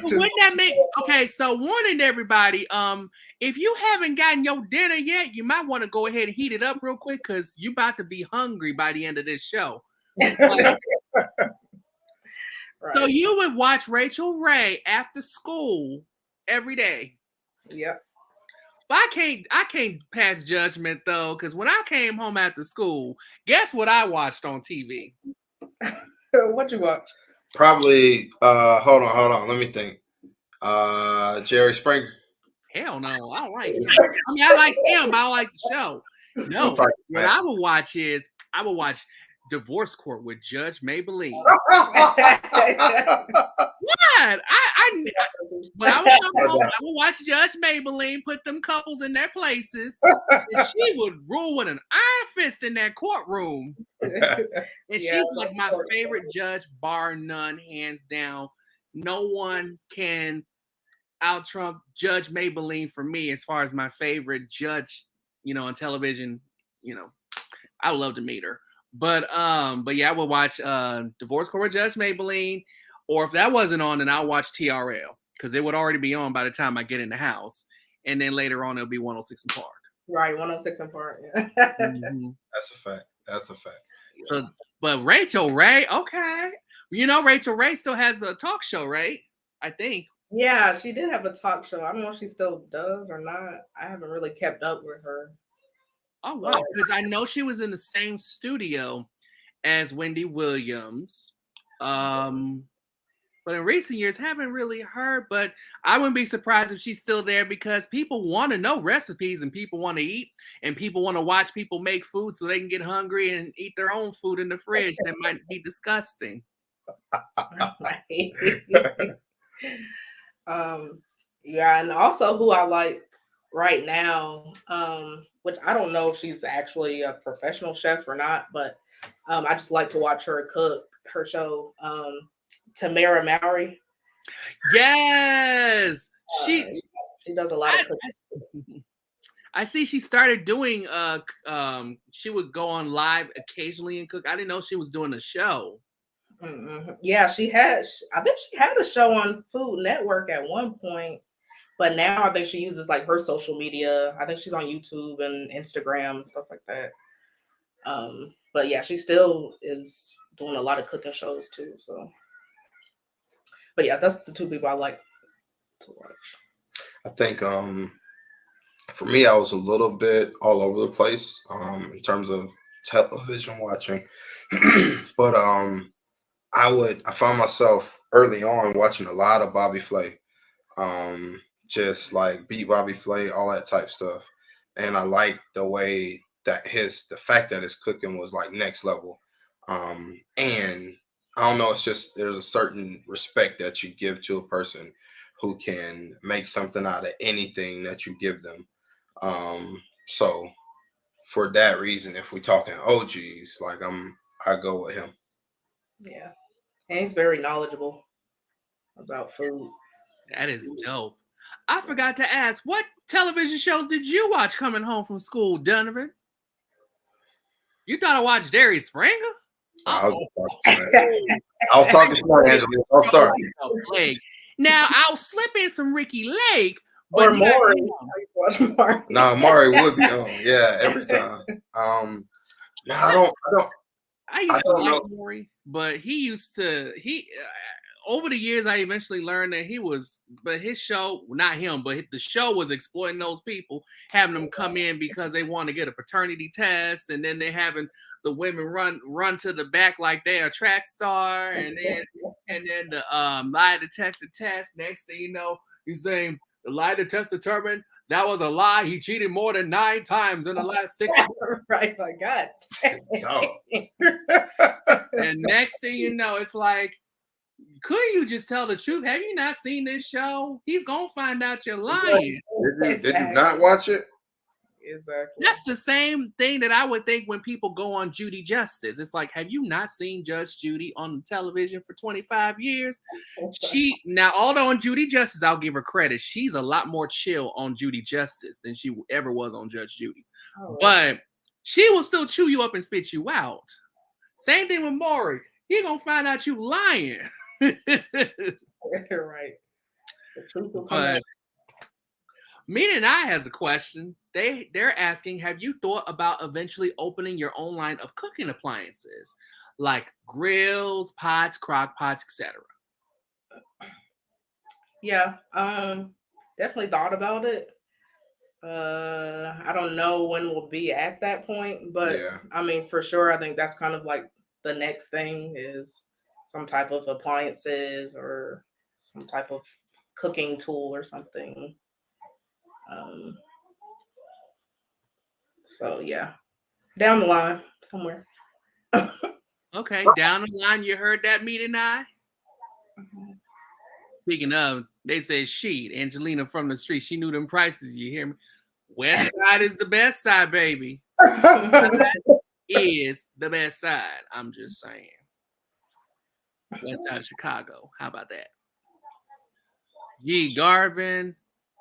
Wouldn't that make okay? So warning everybody, if you haven't gotten your dinner yet, you might want to go ahead and heat it up real quick because you're about to be hungry by the end of this show. Like, right. So you would watch Rachel Ray after school every day. Yep. But I can't pass judgment though, because when I came home after school, guess what I watched on TV? What'd you watch? Probably hold on, let me think. Jerry Springer. Hell no, I don't like him. I mean, I like him, but I don't like the show. No, what I would watch is I would watch Divorce Court with Judge Maybelline. What? But I would watch Judge Maybelline put them couples in their places, and she would rule with an iron fist in that courtroom. And she's like my favorite judge, bar none, hands down. No one can out-trump Judge Maybelline for me as far as my favorite judge, on television. I would love to meet her. But yeah, I would watch Divorce Court with Judge Maybelline, or if that wasn't on, then I'll watch TRL because it would already be on by the time I get in the house, and then later on it'll be 106 in Park. Right, 106 in Park. Yeah. Mm-hmm. That's a fact. So, but Rachel Ray, okay, Rachel Ray still has a talk show, right? I think. Yeah, she did have a talk show. I don't know if she still does or not. I haven't really kept up with her. Oh wow, because I know she was in the same studio as Wendy Williams. But in recent years, haven't really heard. But I wouldn't be surprised if she's still there because people want to know recipes and people want to eat and people want to watch people make food so they can get hungry and eat their own food in the fridge that might be disgusting. Yeah, and also who I like right now, which I don't know if she's actually a professional chef or not, but I just like to watch her cook, her show, Tamara Mowry. Yes, she does a lot of cooking. I see she started doing she would go on live occasionally and cook. I didn't know she was doing a show. Mm-hmm. Yeah, I think she had a show on Food Network at one point, but now I think she uses like her social media. I think she's on YouTube and Instagram and stuff like that. But yeah, she still is doing a lot of cooking shows too. So, but yeah, that's the two people I like to watch. I think for me, I was a little bit all over the place in terms of television watching, but I found myself early on watching a lot of Bobby Flay, just like beat Bobby Flay, all that type stuff, and I liked the way that the fact that his cooking was like next level, and I don't know, it's just there's a certain respect that you give to a person who can make something out of anything that you give them. So for that reason, if we're talking OGs, like I go with him. Yeah. And he's very knowledgeable about food. That is dope. I forgot to ask, what television shows did you watch coming home from school, Donovan? You thought I watched Jerry Springer? I was talking smart, Angelina. I'll start. Now, I'll slip in some Ricky Lake. Or Maury. No, Maury would be on. Yeah, every time. No, I don't. I used to like Maury, but over the years, I eventually learned that but his show, not him, but the show was exploiting those people, having them come in because they want to get a paternity test, and then they're having the women run to the back like they're a track star, and then the lie detector test. Next thing you know, he's saying the lie detector determined that was a lie. He cheated more than 9 times in the last 6 months. Right, my God. Dog. And next thing you know, it's like, couldn't you just tell the truth? Have you not seen this show? He's gonna find out you're lying. Did you not watch it? Exactly. That's the same thing that I would think when people go on Judy Justice. It's like, have you not seen Judge Judy on television for 25 years? Although on Judy Justice, I'll give her credit. She's a lot more chill on Judy Justice than she ever was on Judge Judy. Oh, But she will still chew you up and spit you out. Same thing with Maury. He gonna find out you lying. you're right. The truth will come out. But Mina and I has a question. They're asking, have you thought about eventually opening your own line of cooking appliances like grills, pots, crock pots, etc.? Yeah, definitely thought about it. I don't know when we'll be at that point, but Yeah. I mean, for sure, I think that's kind of like the next thing is some type of appliances or some type of cooking tool or something. So yeah, down the line somewhere. Okay, down the line, you heard that, Mina and I? Speaking of, they said Angelina from the street, she knew them prices, you hear me? West side is the best side, baby. Is the best side. I'm just saying. West side of Chicago. How about that? G. Garvin.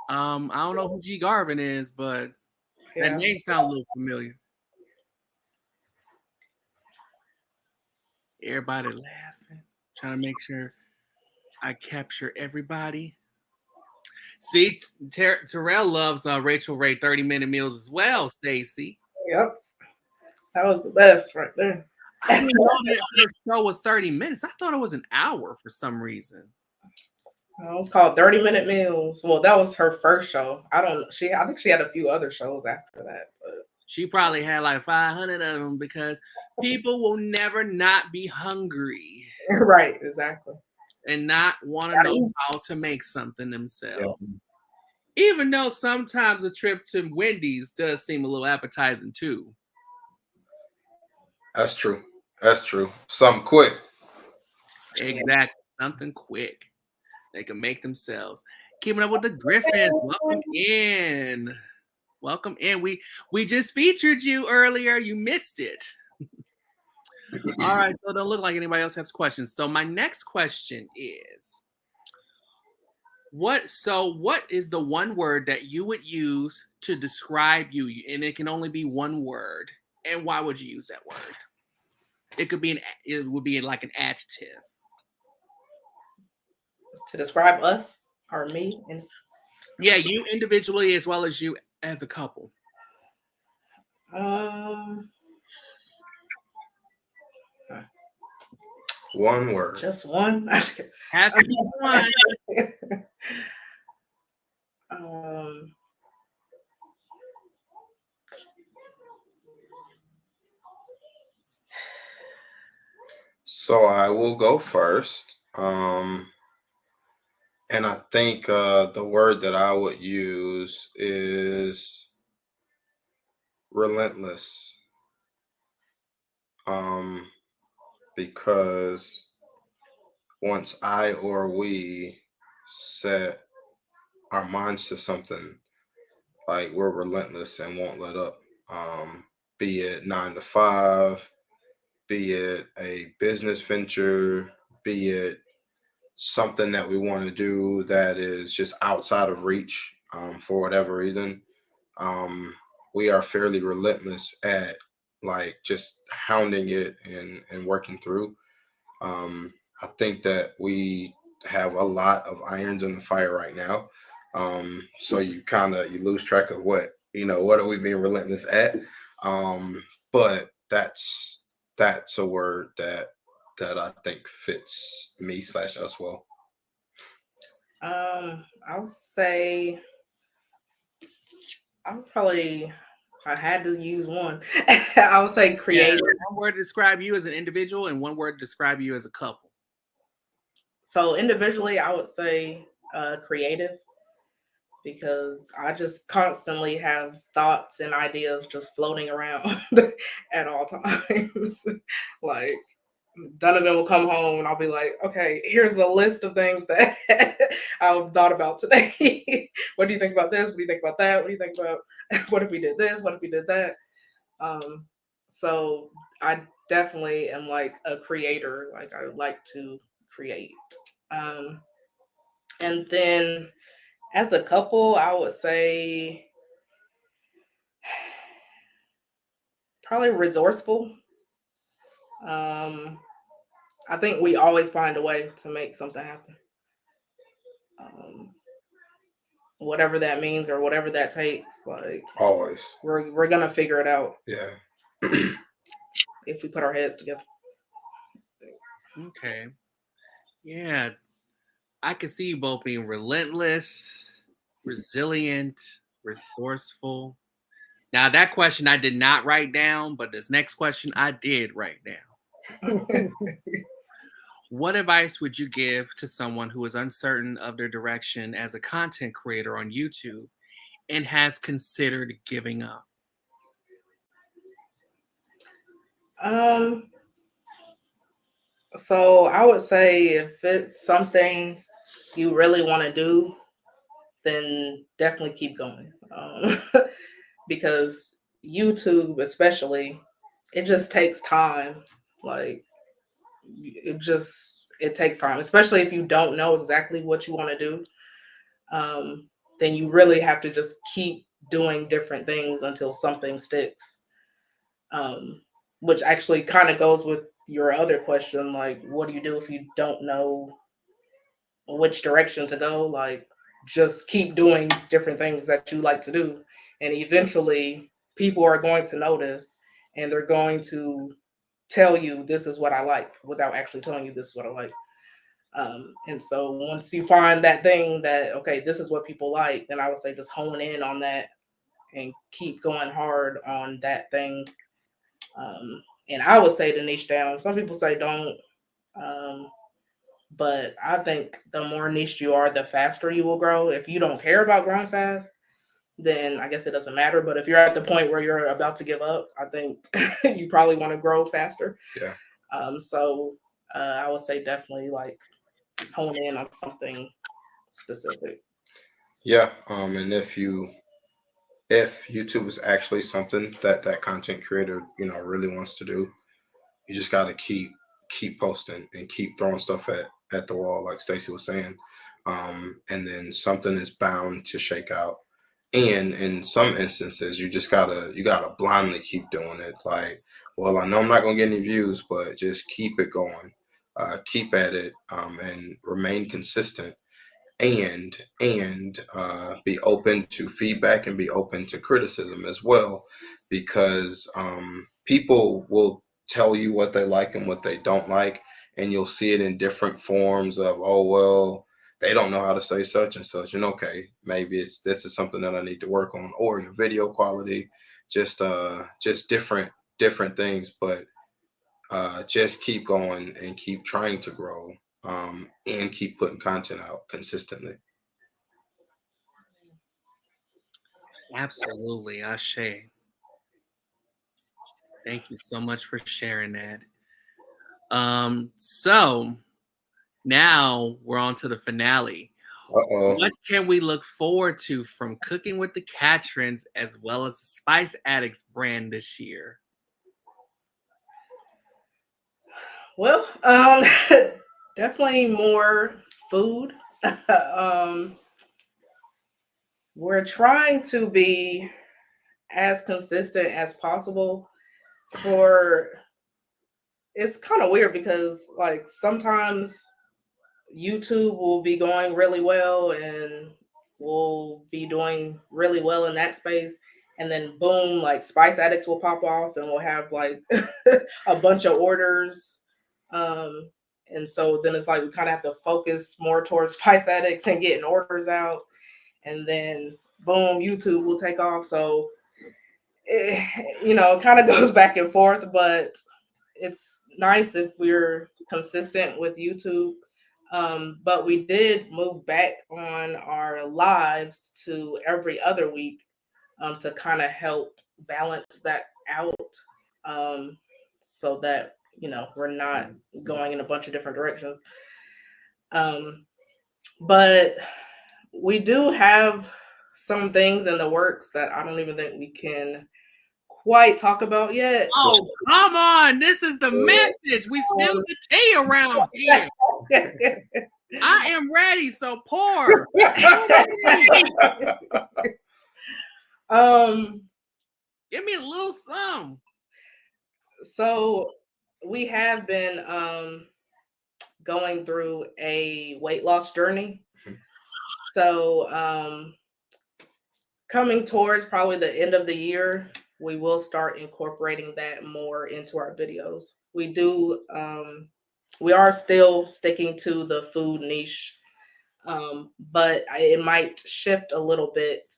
I don't know who G. Garvin is, but that name sounds a little familiar. Everybody laughing. Trying to make sure I capture everybody. See, Terrell loves Rachel Ray 30-minute meals as well, Stacy. Yep. That was the best right there. I didn't know that her show was 30 minutes. I thought it was an hour for some reason. It was called 30-Minute Meals. Well, that was her first show. I think she had a few other shows after that. But she probably had like 500 of them because people will never not be hungry. Right, exactly. And not want to know how to make something themselves. Yeah. Even though sometimes a trip to Wendy's does seem a little appetizing too. That's true. Something quick. Exactly. Something quick. They can make themselves. Keeping up with the Griffins. Welcome in. Welcome in. We just featured you earlier. You missed it. All right. So it don't look like anybody else has questions. So my next question is, what is the one word that you would use to describe you? And it can only be one word. And why would you use that word? It would be like an adjective. To describe us or me? Yeah, you individually as well as you as a couple. One word. Just one? Has to be one. So I will go first. And I think the word that I would use is relentless. Because once I or we set our minds to something, like we're relentless and won't let up. Be it 9 to 5, be it a business venture, be it something that we want to do that is just outside of reach for whatever reason. We are fairly relentless at like just hounding it and working through. I think that we have a lot of irons in the fire right now. So you lose track of what are we being relentless at? But that's a word that I think fits me / us well. I'll say I'm probably I had to use one. I would say Yeah, creative. one word to describe you as an individual and one word to describe you as a couple. So individually, I would say creative, because I just constantly have thoughts and ideas just floating around at all times. Like Donovan will come home and I'll be like, okay, here's a list of things that I've thought about today. What do you think about this? What do you think about that? What do you think about what if we did this? What if we did that? Um, so I definitely am like a creator. Like I like to create. Um, and then as a couple, I would say probably resourceful. Um, I think we always find a way to make something happen. Um, whatever that means or whatever that takes, like Always. we're gonna figure it out Yeah. if we put our heads together. Okay. Yeah. I can see you both being relentless, resilient, resourceful. Now, that question I did not write down, but this next question I did write down. What advice would you give to someone who is uncertain of their direction as a content creator on YouTube and has considered giving up? Um, so I would say if it's something you really want to do, then definitely keep going. Because YouTube, especially, it just takes time. Like it takes time, especially if you don't know exactly what you want to do. Then you really have to just keep doing different things until something sticks. Um, which actually kind of goes with your other question, like, what do you do if you don't know which direction to go? Like, just keep doing different things that you like to do, and eventually, people are going to notice, and they're going to tell you this is what I like without actually telling you this is what I like. And so once you find that thing that okay, this is what people like, then I would say just hone in on that and keep going hard on that thing. And I would say to niche down. Some people say don't, um, but I think the more niche you are, the faster you will grow. If you don't care about growing fast, then I guess it doesn't matter. But if you're at the point where you're about to give up, I think you probably want to grow faster. Yeah. So I would say definitely like hone in on something specific. Yeah. And if YouTube is actually something that content creator, really wants to do, you just gotta keep posting and keep throwing stuff at the wall, like Stacey was saying. And then something is bound to shake out. And in some instances, you gotta blindly keep doing it. Like, well, I know I'm not gonna get any views, but just keep it going. Keep at it, and remain consistent, and be open to feedback and be open to criticism as well, because people will tell you what they like and what they don't like, and you'll see it in different forms of, oh well, they don't know how to say such and such, and okay, maybe this is something that I need to work on, or your video quality, just different things. But just keep going and keep trying to grow, and keep putting content out consistently. Absolutely, Ashe. Thank you so much for sharing that. So now we're on to the finale. Uh-oh. What can we look forward to from Cooking with the Catrins as well as the Spice Addicts brand this year? Well, definitely more food. um, we're trying to be as consistent as possible. For it's kind of weird because like sometimes YouTube will be going really well and we'll be doing really well in that space. And then boom, like Spice Addicts will pop off and we'll have like a bunch of orders. And so then it's like we kind of have to focus more towards Spice Addicts and getting orders out. And then boom, YouTube will take off. So you know, kind of goes back and forth, but it's nice if we're consistent with YouTube. But we did move back on our lives to every other week to kind of help balance that out, so that, you know, we're not going in a bunch of different directions. But we do have some things in the works that I don't even think we can quite talk about yet. Oh, come on. This is the message. We spill the tea around here. I am ready, so pour. Give me a little some. So we have been going through a weight loss journey. So coming towards probably the end of the year, we will start incorporating that more into our videos. We are still sticking to the food niche, but it might shift a little bit.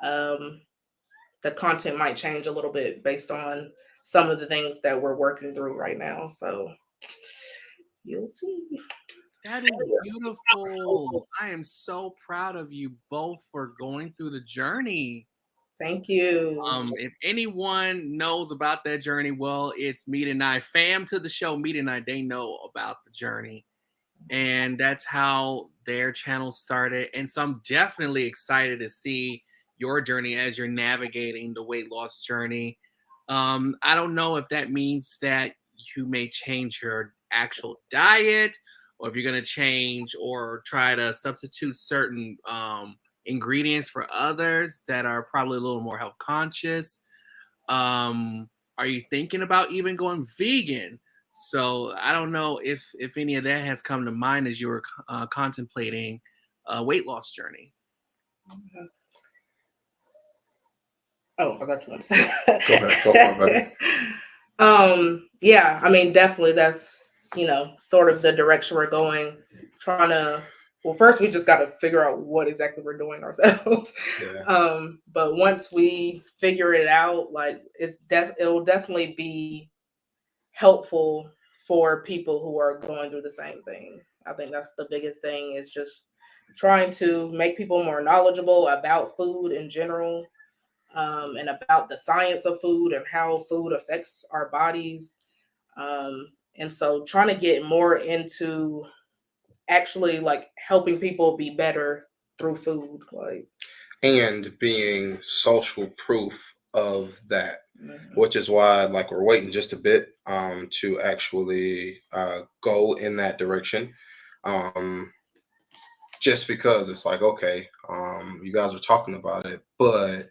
The content might change a little bit based on some of the things that we're working through right now. So you'll see. That is beautiful. I am so proud of you both for going through the journey. Thank you. If anyone knows about that journey, well, it's Meet and I. Fam to the show, Meet and I, they know about the journey. And that's how their channel started. And so I'm definitely excited to see your journey as you're navigating the weight loss journey. I don't know if that means that you may change your actual diet, or if you're going to change or try to substitute certain ingredients for others that are probably a little more health conscious. Are you thinking about even going vegan? So I don't know if any of that has come to mind as you were contemplating a weight loss journey. Oh, I thought you wanted to say Go for it, buddy. Yeah, I mean, definitely that's, you know, sort of the direction we're going. Trying to, well, first we just got to figure out what exactly we're doing ourselves. Yeah. But once we figure it out, like it will definitely be helpful for people who are going through the same thing. I think that's the biggest thing, is just trying to make people more knowledgeable about food in general, and about the science of food and how food affects our bodies. And so trying to get more into actually like helping people be better through food, like, And being social proof of that, which is why like we're waiting just a bit to actually go in that direction. Just because it's like, okay, you guys are talking about it, but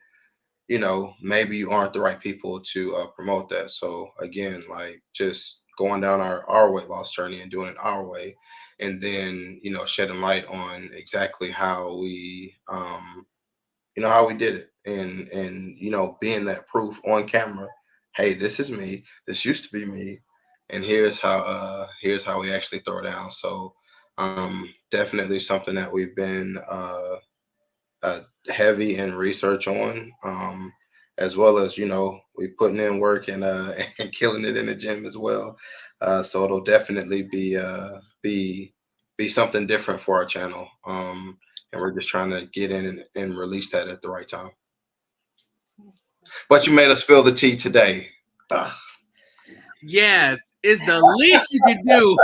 you know, maybe you aren't the right people to promote that. So again, like just going down our weight loss journey and doing it our way, and then, you know, shedding light on exactly how we you know, how we did it, and you know, being that proof on camera. Hey, this is me, this used to be me, and here's how we actually throw down. So definitely something that we've been heavy in research on, as well as, you know, we putting in work and and killing it in the gym as well. So it'll definitely be something different for our channel. And we're just trying to get in and release that at the right time. But you made us spill the tea today. Yes, it's the least you can do.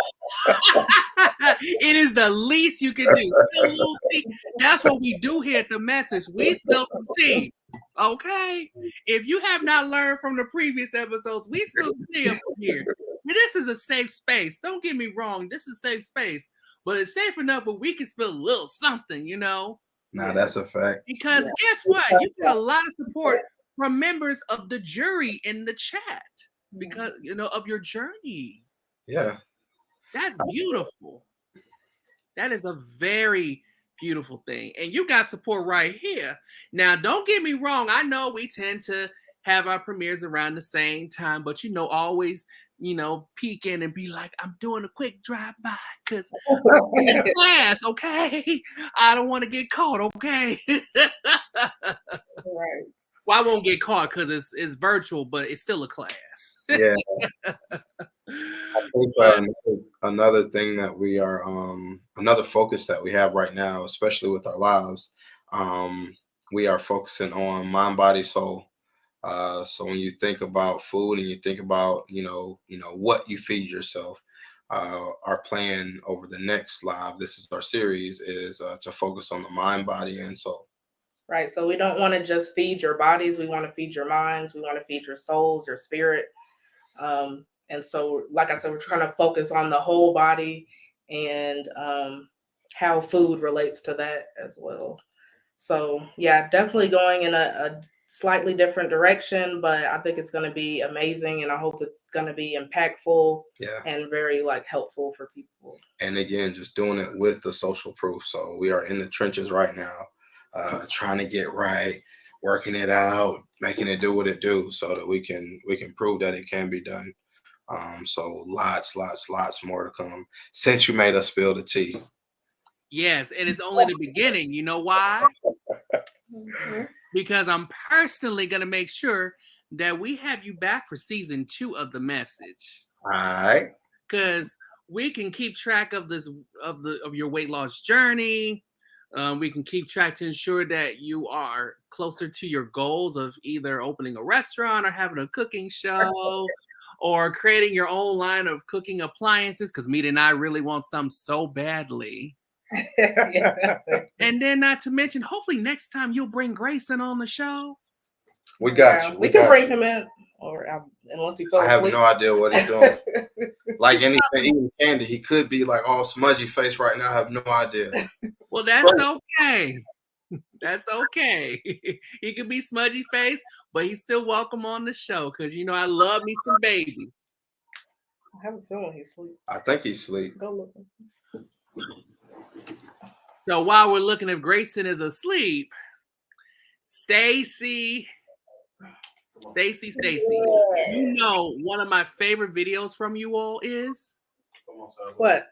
It is the least you can do. Spill a little tea. That's what we do here at The Message. We spill some tea. Okay? If you have not learned from the previous episodes, we spill some tea up here. Now, this is a safe space. Don't get me wrong. This is a safe space. But it's safe enough where we can spill a little something, you know? Nah, that's a fact. Because guess what? You get a lot of support from members of the jury in the chat because, you know, of your journey. Yeah. That's beautiful. That is a very beautiful thing. And you got support right here. Now, don't get me wrong. I know we tend to have our premieres around the same time, but, you know, always, you know, peek in and be like, I'm doing a quick drive-by because I'm in class, okay? I don't want to get caught, okay? right. Well, I won't get caught because it's virtual, but it's still a class. Yeah. I think another thing that we are another focus that we have right now, especially with our lives, we are focusing on mind, body, soul. So when you think about food and you think about what you feed yourself, our plan over the next live, this is our series, is to focus on the mind, body, and soul. Right. So we don't want to just feed your bodies. We want to feed your minds. We want to feed your souls, your spirit. And so, like I said, we're trying to focus on the whole body and how food relates to that as well. So yeah, definitely going in a slightly different direction, but I think it's going to be amazing, and I hope it's going to be impactful and very helpful for people. And again, just doing it with the social proof. So we are in the trenches right now, trying to get right, working it out, making it do what it do, so that we can prove that it can be done. So lots more to come. Since you made us spill the tea. Yes, and it's only the beginning. You know why? Because I'm personally going to make sure that we have you back for season 2 of The Message. All right. Because we can keep track of your weight loss journey. We can keep track to ensure that you are closer to your goals of either opening a restaurant or having a cooking show or creating your own line of cooking appliances, because Meet and I really want some so badly. And then not to mention, hopefully next time you'll bring Grayson on the show. We got you. We can bring him in, or unless he fell asleep. I have no idea what he's doing. Like anything, eating candy, he could be like all smudgy face right now. I have no idea. Well, that's okay. That's okay. He could be smudgy face, but he's still welcome on the show because I love me some babies. I have a feeling he's asleep. I think he's asleep. Go look. So while we're looking if Grayson is asleep, Stacy, one of my favorite videos from you all is what?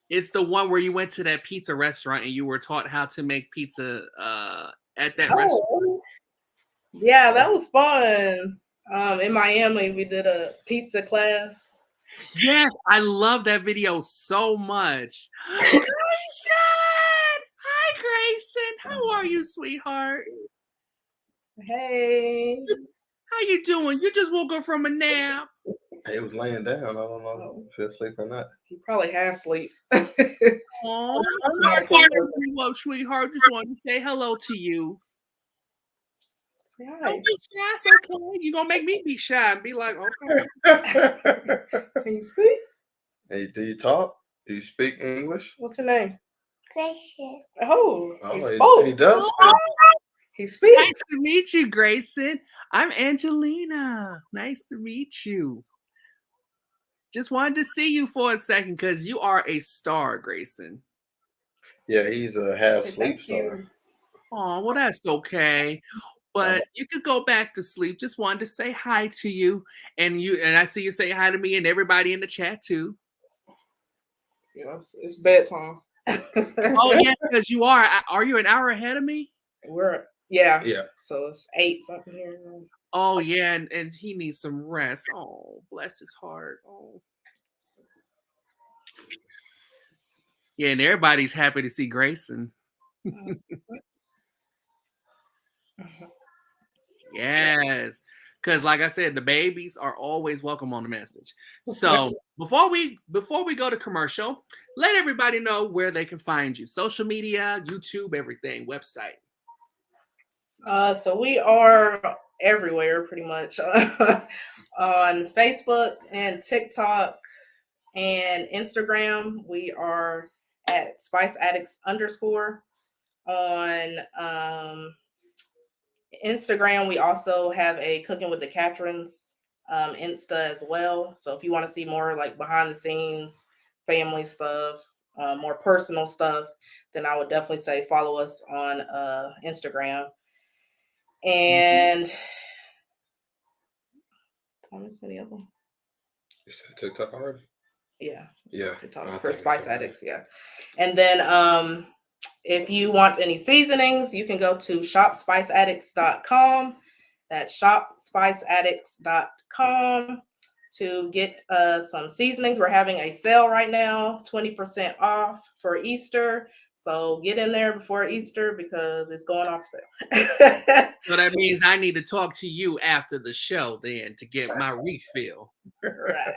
It's the one where you went to that pizza restaurant and you were taught how to make pizza at that restaurant. Yeah, that was fun. In Miami, we did a pizza class. Yes, I love that video so much. Grayson! Hi, Grayson. How are you, sweetheart? Hey. How you doing? You just woke up from a nap. He was laying down. I don't know if he's asleep or not. He probably half asleep. Oh, I'm sorry to you up, sweetheart. Just wanted to say hello to you. Say hi. Don't be shy. It's okay. You're going to make me be shy and be like, okay. Can you speak? Hey, do you talk? Do you speak English? What's your name? Grayson. Oh, he he spoke. does speak. He speaks. Nice to meet you, Grayson. I'm Angelina. Nice to meet you. Just wanted to see you for a second because you are a star, Grayson. Yeah, he's a half sleep star. Oh, well, that's okay. But you could go back to sleep. Just wanted to say hi to you. And I see you say hi to me and everybody in the chat too. Yeah, it's bedtime. Oh, yeah, because you are you an hour ahead of me? Yeah. So it's 8 something here. Oh, yeah, and he needs some rest. Oh, bless his heart. Oh. Yeah, and everybody's happy to see Grayson. Yes, because like I said, the babies are always welcome on The Message. So before we go to commercial, let everybody know where they can find you. Social media, YouTube, everything, website. So we are everywhere pretty much on Facebook and TikTok and Instagram. We are at Spice Addicts _ on Instagram. We also have a Cooking with the Catrins Insta as well. So if you want to see more like behind the scenes family stuff, more personal stuff, then I would definitely say follow us on Instagram. And any other one? You said TikTok already? Yeah. TikTok I for think Spice so. Addicts. Yeah. And then if you want any seasonings, you can go to shopspiceaddicts.com. That's shopspiceaddicts.com to get some seasonings. We're having a sale right now, 20% off for Easter. So get in there before Easter because it's going off sale. So that means I need to talk to you after the show then to get my refill. Right.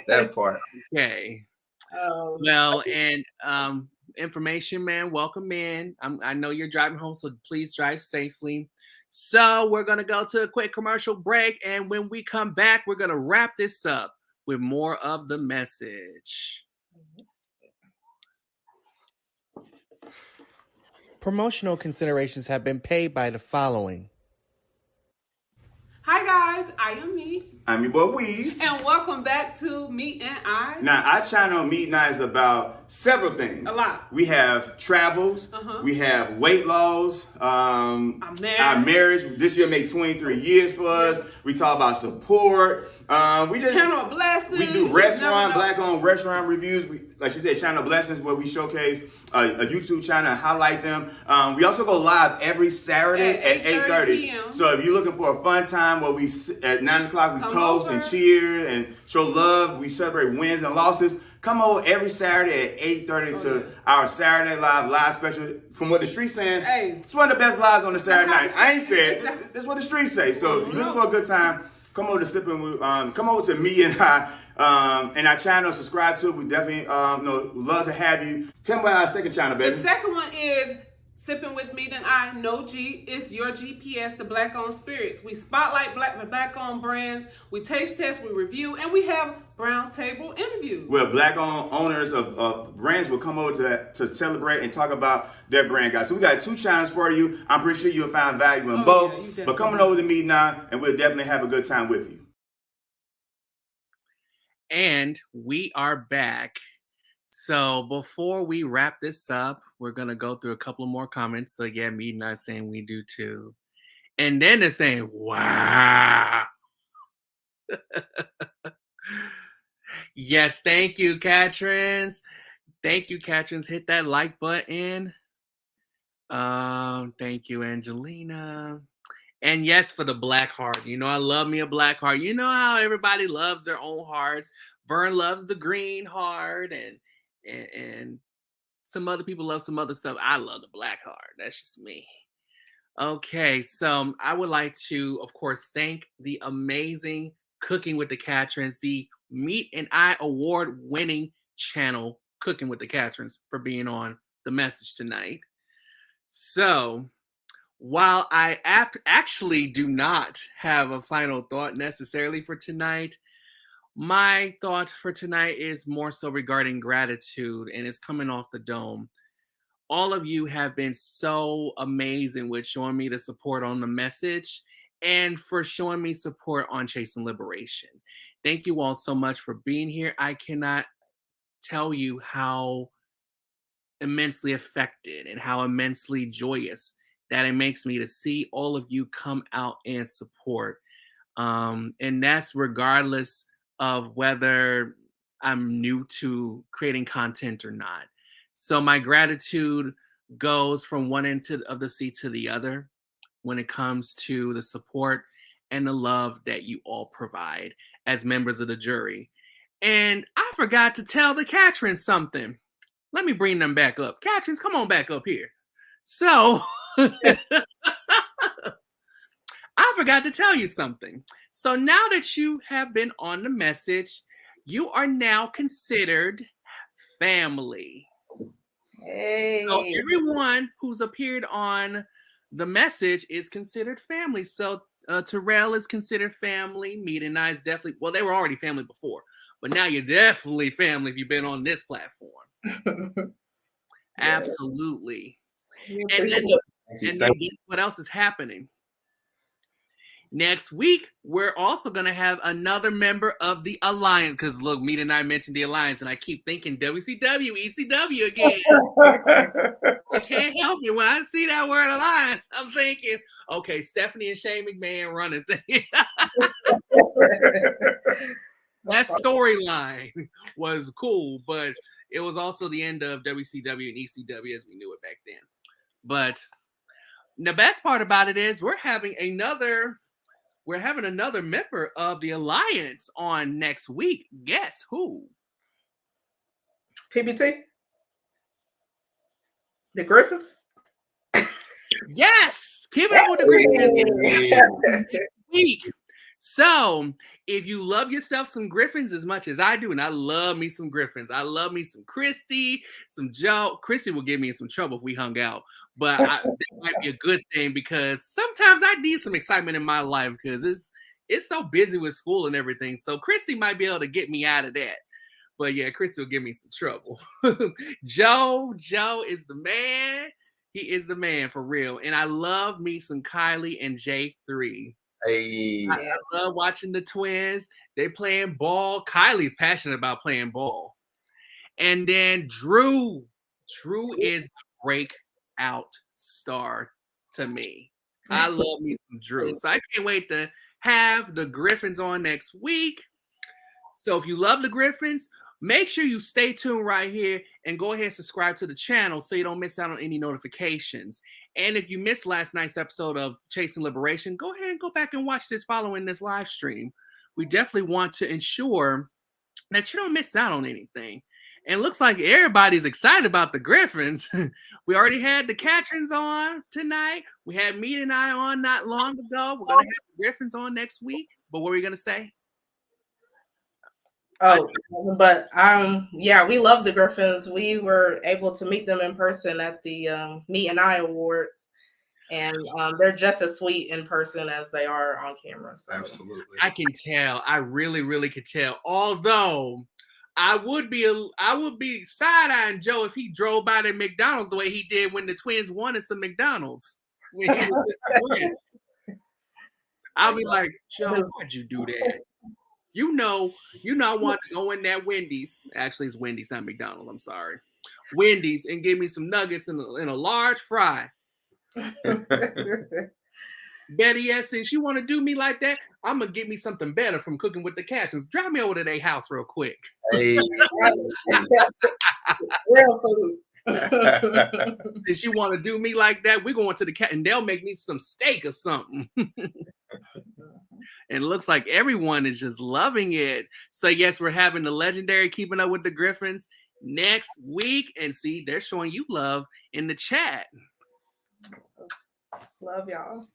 That part. Okay. Well, and information, man, welcome in. I know you're driving home, so please drive safely. So we're going to go to a quick commercial break. And when we come back, we're going to wrap this up with more of the message. Promotional considerations have been paid by the following. Hi guys, I am Me. I'm your boy Weez. And welcome back to Me and I. Now, our channel Me and I is about several things. A lot. We have travels. We have weight loss. Our marriage. This year made 23 years for us. We talk about support. We just Channel of Blessings. We do restaurant, black-owned restaurant reviews. Like she said, Channel of Blessings, where we showcase a YouTube channel and highlight them. We also go live every Saturday at 8:30 p.m. So if you're looking for a fun time where we at 9 o'clock we toast and cheer and show love, we celebrate wins and losses. Come over every Saturday at 8:30 to our Saturday live special. From what the streets saying, it's one of the best lives on the Saturday night. I ain't said it. That's what the streets say. So if you're looking for a good time, come over to come over to Me and I. And our channel, subscribe to it. We definitely love to have you. Tell me about our second channel, baby. The second one is Sipping with Me and I, No G. It's your GPS to Black-owned spirits. We spotlight Black-owned brands. We taste test, we review, and we have round table interviews. Where Black-owned owners of brands will come over to celebrate and talk about their brand, guys. So we got 2 channels for you. I'm pretty sure you'll find value in both. Yeah, but coming over to Me now, and we'll definitely have a good time with you. And we are back. So before we wrap this up, we're going to go through a couple of more comments. So yeah, Me and I saying we do too. And then they're saying, wow. Yes, thank you, Catrins. Thank you, Catrins. Hit that like button. Thank you, Angelina. And yes, for the black heart. You know, I love me a black heart. You know how everybody loves their own hearts. Vern loves the green heart, and some other people love some other stuff. I love the black heart. That's just me. Okay, so I would like to, of course, thank the amazing Cooking with the Catrins, the Meat and I award-winning channel, Cooking with the Catrins, for being on the message tonight. So, while I actually do not have a final thought necessarily for tonight, my thought for tonight is more so regarding gratitude, and it's coming off the dome. All of you have been so amazing with showing me the support on the message and for showing me support on Chasing Liberation. Thank you all so much for being here. I cannot tell you how immensely affected and how immensely joyous that it makes me to see all of you come out and support. And that's regardless of whether I'm new to creating content or not. So my gratitude goes from one end of the sea to the other when it comes to the support and the love that you all provide as members of the jury. And I forgot to tell the Catrins something. Let me bring them back up. Catrins, come on back up here. So I forgot to tell you something. So now that you have been on the message, you are now considered family. Hey. So everyone who's appeared on the message is considered family. So Terrell is considered family. Meat and I is definitely, well, they were already family before, but now you're definitely family if you've been on this platform. Absolutely. And then guess what else is happening? Next week, we're also going to have another member of the Alliance. Because look, Meat and I mentioned the Alliance, and I keep thinking WCW, ECW again. I can't help it. When I see that word Alliance, I'm thinking, okay, Stephanie and Shane McMahon running things. That storyline was cool, but it was also the end of WCW and ECW as we knew it back then. But the best part about it is we're having another we're having another member of the Alliance on next week. Guess who? PBT? The Griffins? Yes! Keep it up with the Griffins next week. So, if you love yourself some Griffins as much as I do, and I love me some Griffins, I love me some Christy, some Joe. Christy will get me in some trouble if we hung out, but that might be a good thing because sometimes I need some excitement in my life because it's so busy with school and everything. So Christy might be able to get me out of that. But yeah, Christy will give me some trouble. Joe is the man. He is the man for real. And I love me some Kylie and J3. Hey. I love watching the twins. They playing ball. Kylie's passionate about playing ball. And then Drew is the breakout star to me. I love me some Drew. So I can't wait to have the Griffins on next week. So if you love the Griffins, make sure you stay tuned right here and go ahead and subscribe to the channel so you don't miss out on any notifications. And if you missed last night's episode of Chasing Liberation, go ahead and go back and watch this following this live stream. We definitely want to ensure that you don't miss out on anything. And it looks like everybody's excited about the Griffins. We already had the Catrins on tonight. We had Meat and I on not long ago. We're going to have the Griffins on next week. But what were you going to say? Oh, but yeah, we love the Griffins. We were able to meet them in person at the Meet and I Awards, and they're just as sweet in person as they are on camera. So. Absolutely, I can tell. I really, really could tell. Although I would be side-eyeing Joe if he drove by the McDonald's the way he did when the Twins wanted some McDonald's. When he was just I'll be like, Joe, why'd you do that? You know, I want to go in that Wendy's. Actually, it's Wendy's, not McDonald's. I'm sorry. Wendy's and give me some nuggets and a large fry. Better yet, since you want to do me like that, I'm going to get me something better from Cooking with the Catrins. Drive me over to their house real quick. Hey. Real food. Since you want to do me like that, we're going to the cat and they'll make me some steak or something. And it looks like everyone is just loving it. So yes, we're having the legendary Keeping Up with the Griffins next week. And see, they're showing you love in the chat. Love y'all.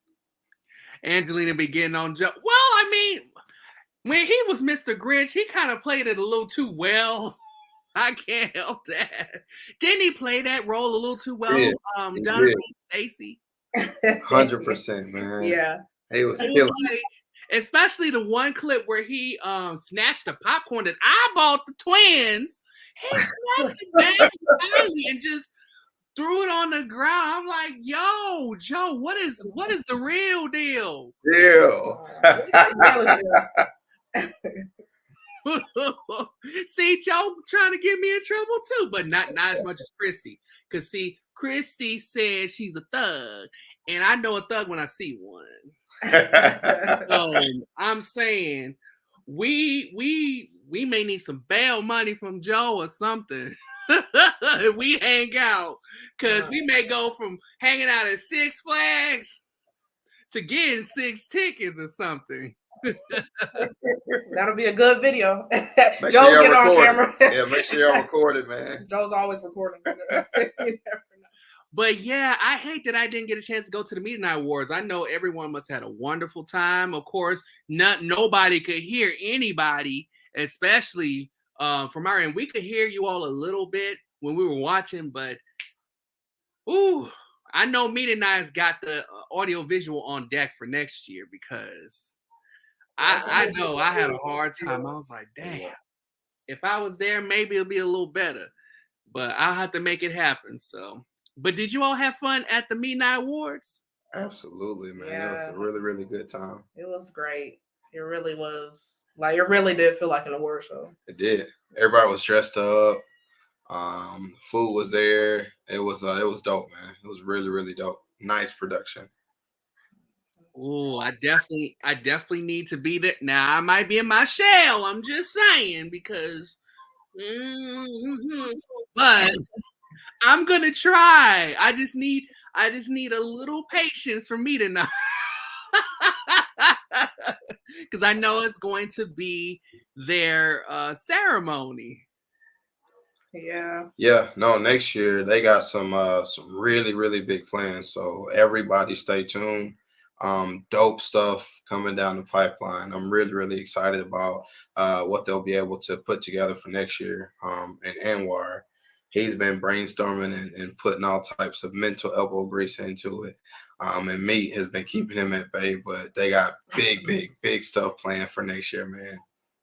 Angelina be getting on Joe. Well, I mean, when he was Mr. Grinch, he kind of played it a little too well. I can't help that. Didn't he play that role a little too well? Donovan Stacy. 100%, man. Yeah. He was killing. Especially the one clip where he snatched the popcorn that I bought the twins. He snatched it back and just threw it on the ground. I'm like, yo, Joe, what is the real deal? See, Joe trying to get me in trouble too, but not as much as Christy. Because see, Christy said she's a thug, and I know a thug when I see one. So I'm saying we may need some bail money from Joe or something. We hang out because we may go from hanging out at Six Flags to getting 6 tickets or something. That'll be a good video. Make Joe sure get on camera. Yeah, make sure y'all record it, man. Joe's always recording. You never know. But yeah, I hate that I didn't get a chance to go to the Meet and I Awards. I know everyone must have had a wonderful time. Of course, nobody could hear anybody, especially from our end. We could hear you all a little bit when we were watching, but I know Meet and I's got the audio visual on deck for next year because I know I had a hard time. I was like, damn, if I was there, maybe it'll be a little better. But I'll have to make it happen. So. But did you all have fun at the Meet and I Awards? Absolutely, man. Yeah. It was a really, really good time. It was great. It really was. Like, it really did feel like an award show. It did. Everybody was dressed up. Food was there. It was dope, man. It was really, really dope. Nice production. Oh, I definitely need to be there. Now I might be in my shell. I'm just saying because, but I'm gonna try. I just need a little patience for me tonight. because I know it's going to be their ceremony. Yeah. No, next year they got some really, really big plans. So everybody stay tuned. Dope stuff coming down the pipeline. I'm really, really excited about what they'll be able to put together for next year. And Anwar, he's been brainstorming and putting all types of mental elbow grease into it. And Meat has been keeping him at bay, but they got big, big, big stuff planned for next year, man.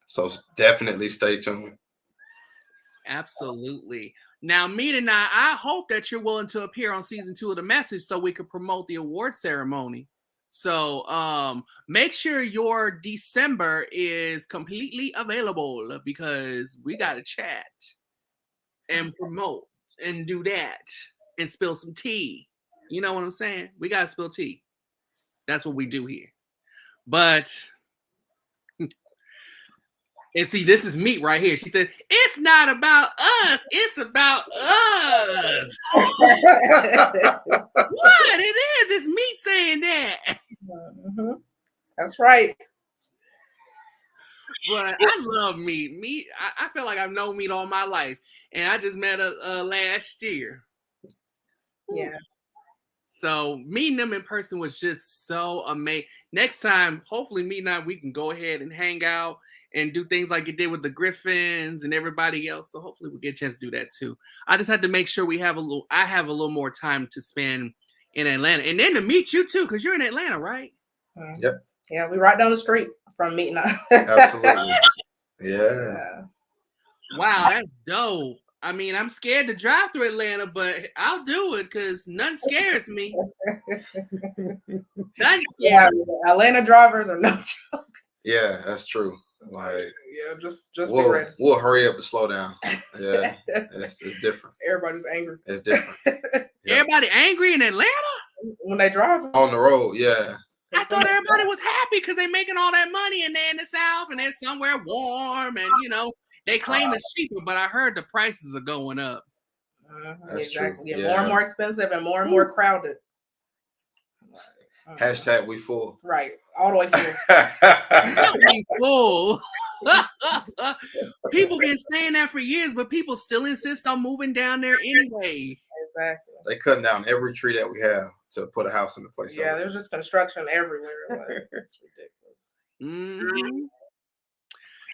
So definitely stay tuned. Absolutely. Now, Meat and I hope that you're willing to appear on season 2 of The Message so we could promote the award ceremony. So make sure your December is completely available because we got to chat and promote and do that and spill some tea. You know what I'm saying? We got to spill tea. That's what we do here. But... And see, this is Meat right here. She said, it's not about us. It's about us. What? It is. It's Meat saying that. Mm-hmm. That's right. But I love Meat. Meat, I feel like I've known Meat all my life. And I just met her last year. Yeah. So meeting them in person was just so amazing. Next time, hopefully Meat and I, we can go ahead and hang out and do things like it did with the Griffins and everybody else. So hopefully we'll get a chance to do that too. I just had to make sure I have a little more time to spend in Atlanta. And then to meet you too, because you're in Atlanta, right? Yep. Yeah, we right down the street from Meat and I. Absolutely. Yeah. Wow, that's dope. I mean, I'm scared to drive through Atlanta, but I'll do it because nothing scares me. Nothing scares me. Atlanta drivers are no joke. Yeah, that's true. Like, yeah, just be ready. We'll hurry up and slow down. Yeah, it's different. Everybody's angry. It's different. Yeah. Everybody angry in Atlanta when they drive on the road. Yeah. I thought everybody was happy because they're making all that money and they're in the South and they're somewhere warm and they claim it's cheaper, but I heard the prices are going up. Exactly. Yeah. More and more expensive and more crowded. Hashtag we full. Right. All the way full. We full. People been saying that for years, but people still insist on moving down there anyway. Exactly. They cutting down every tree that we have to put a house in the place. Yeah, there's just construction everywhere. Like, it's ridiculous. Mm-hmm.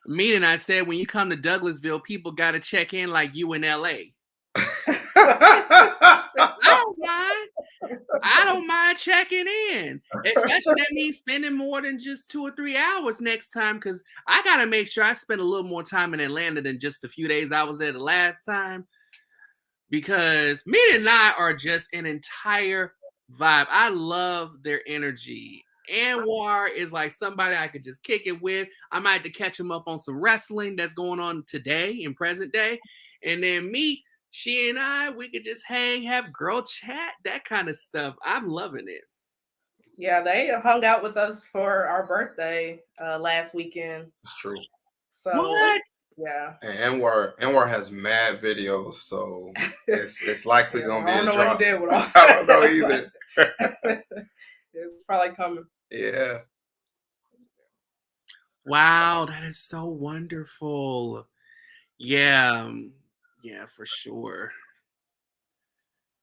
Meat and I said, when you come to Douglasville, people got to check in like you in LA. I don't mind checking in. Especially that means spending more than just 2 or 3 hours next time, because I got to make sure I spend a little more time in Atlanta than just the few days I was there the last time. Because Meat and I are just an entire vibe. I love their energy. Anwar is like somebody I could just kick it with. I might have to catch him up on some wrestling that's going on today in present day. And then Meat, she and I, we could just hang, have girl chat, that kind of stuff. I'm loving it. Yeah, they hung out with us for our birthday last weekend. It's true. So what? Yeah. And Anwar has mad videos, so it's likely gonna be a drop. I don't know what he did with all I don't know either. It's probably coming. Yeah. Wow, that is so wonderful. Yeah, for sure.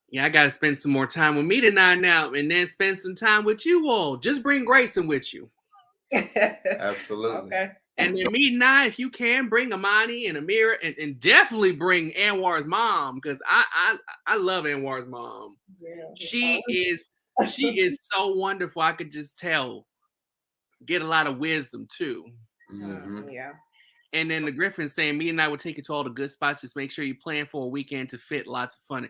Yeah, I got to spend some more time with Meat and I now, and then spend some time with you all. Just bring Grayson with you. Absolutely. Okay. And then Meat and I, if you can, bring Amani and Amira, and definitely bring Anwar's mom, because I love Anwar's mom. Yeah. She is so wonderful. I could just tell. Get a lot of wisdom too. Mm-hmm. Yeah. And then the Griffin saying, Meat and I will take you to all the good spots. Just make sure you plan for a weekend to fit. Lots of fun.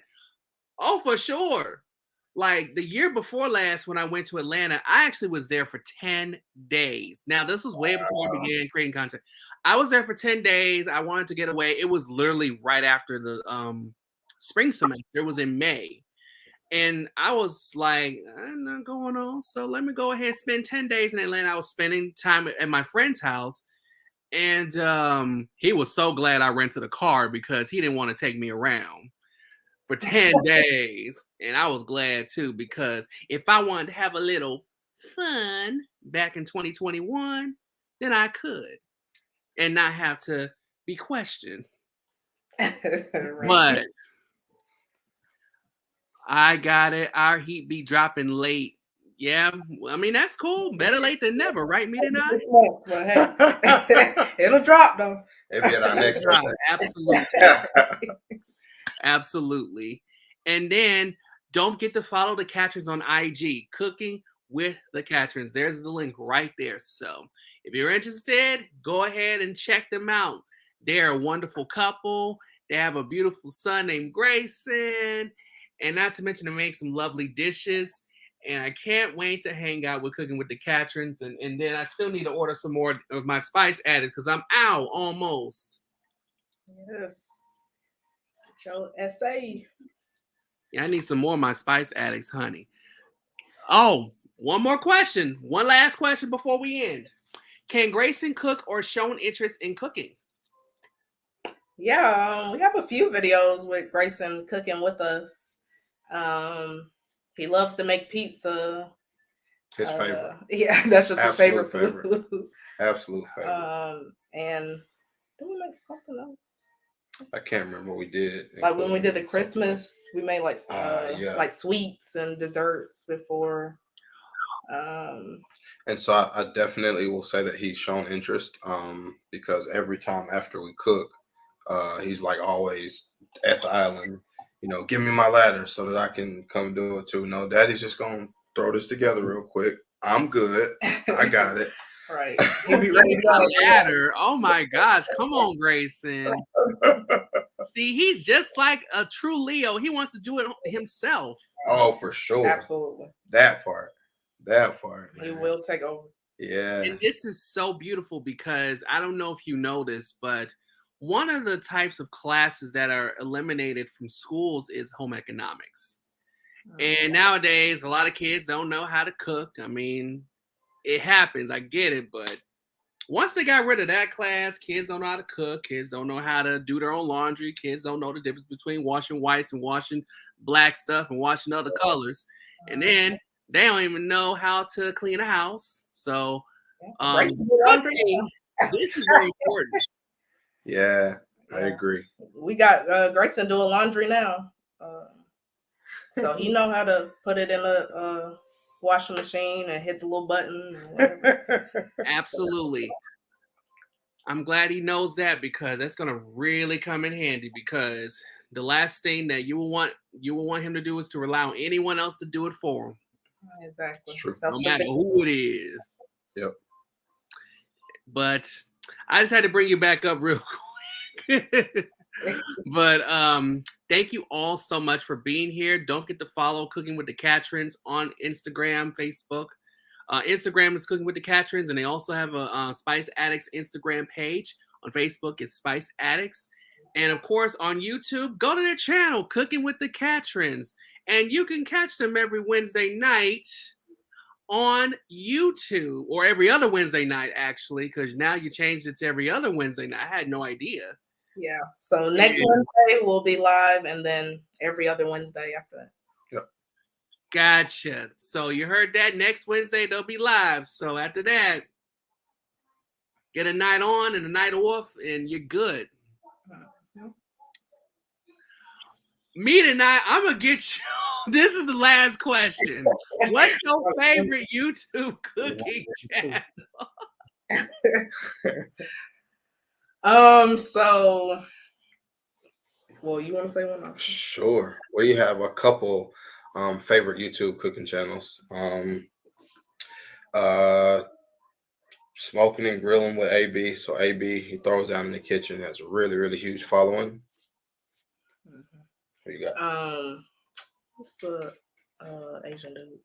Oh, for sure. Like the year before last, when I went to Atlanta, I actually was there for 10 days. Now, this was way before I began creating content. I was there for 10 days. I wanted to get away. It was literally right after the spring semester. It was in May. And I was like, I'm not going on. So let me go ahead and spend 10 days in Atlanta. I was spending time at my friend's house. And he was so glad I rented a car because he didn't want to take me around for 10 days. And I was glad too, because if I wanted to have a little fun back in 2021, then I could and not have to be questioned. Right. But I got it. Our heat be dropping late. Yeah, I mean, that's cool. Better late than never, right, Meat and I? 6 months, but hey, it'll drop though. Maybe at our next Drop. birthday. Absolutely. Absolutely. And then don't forget to follow the Catrins on IG, Cooking with the Catrins. There's the link right there. So if you're interested, go ahead and check them out. They're a wonderful couple. They have a beautiful son named Grayson. And not to mention, they make some lovely dishes. And I can't wait to hang out with Cooking with the Catrins. And then I still need to order some more of my spice added because I'm out almost. Yes. Show SA. Yeah, I need some more of my Spice Addicts, honey. Oh, one more question. One last question before we end. Can Grayson cook or show an interest in cooking? Yeah, we have a few videos with Grayson cooking with us. He loves to make pizza. His favorite. Yeah, that's just Absolute his favorite food. Absolute favorite. And did we make something else? I can't remember what we did. Like when we did the Christmas, we made like yeah. like sweets and desserts before. And so I definitely will say that he's shown interest because every time after we cook, he's like always at the island, you know, give me my ladder so that I can come do it too. No, Daddy's just going to throw this together real quick. I'm good. I got it. Right. He'll be ready to go. Ladder. Oh my gosh. Come on, Grayson. See, he's just like a true Leo. He wants to do it himself. Oh, for sure. Absolutely. That part. He Man. will take over. Yeah. And this is so beautiful because I don't know if you know this, but one of the types of classes that are eliminated from schools is home economics. And nowadays, a lot of kids don't know how to cook. I mean, it happens. I get it. But once they got rid of that class, kids don't know how to cook. Kids don't know how to do their own laundry. Kids don't know the difference between washing whites and washing black stuff and washing other colors. And then they don't even know how to clean a house. So this is very important. Yeah, I agree. We got Grayson doing laundry now. So he know how to put it in a washing machine and hit the little button. Absolutely. I'm glad he knows that because that's going to really come in handy because the last thing that you will want him to do is to rely on anyone else to do it for him. Exactly. No matter who it is. Yep. But I just had to bring you back up real quick. But thank you all so much for being here. Don't forget to follow Cooking with the Catrins on Instagram, Facebook. Instagram is Cooking with the Catrins, and they also have a Spice Addicts Instagram page. On Facebook, it's Spice Addicts. And of course, on YouTube, go to their channel, Cooking with the Catrins. And you can catch them every Wednesday night on YouTube, or every other Wednesday night, actually, because now you changed it to every other Wednesday night. I had no idea. Yeah. So next Wednesday we'll be live, and then every other Wednesday after that. Yep. Gotcha. So you heard that. Next Wednesday they'll be live. So after that, get a night on and a night off, and you're good. Me tonight, I'm gonna get you. This is the last question. What's your favorite YouTube cooking channel? So, well, you want to say one else? Sure. We have a couple favorite YouTube cooking channels. Smoking and Grilling with AB. So AB, he throws down in the kitchen. Has a really, really huge following. What you got? What's the Asian dude?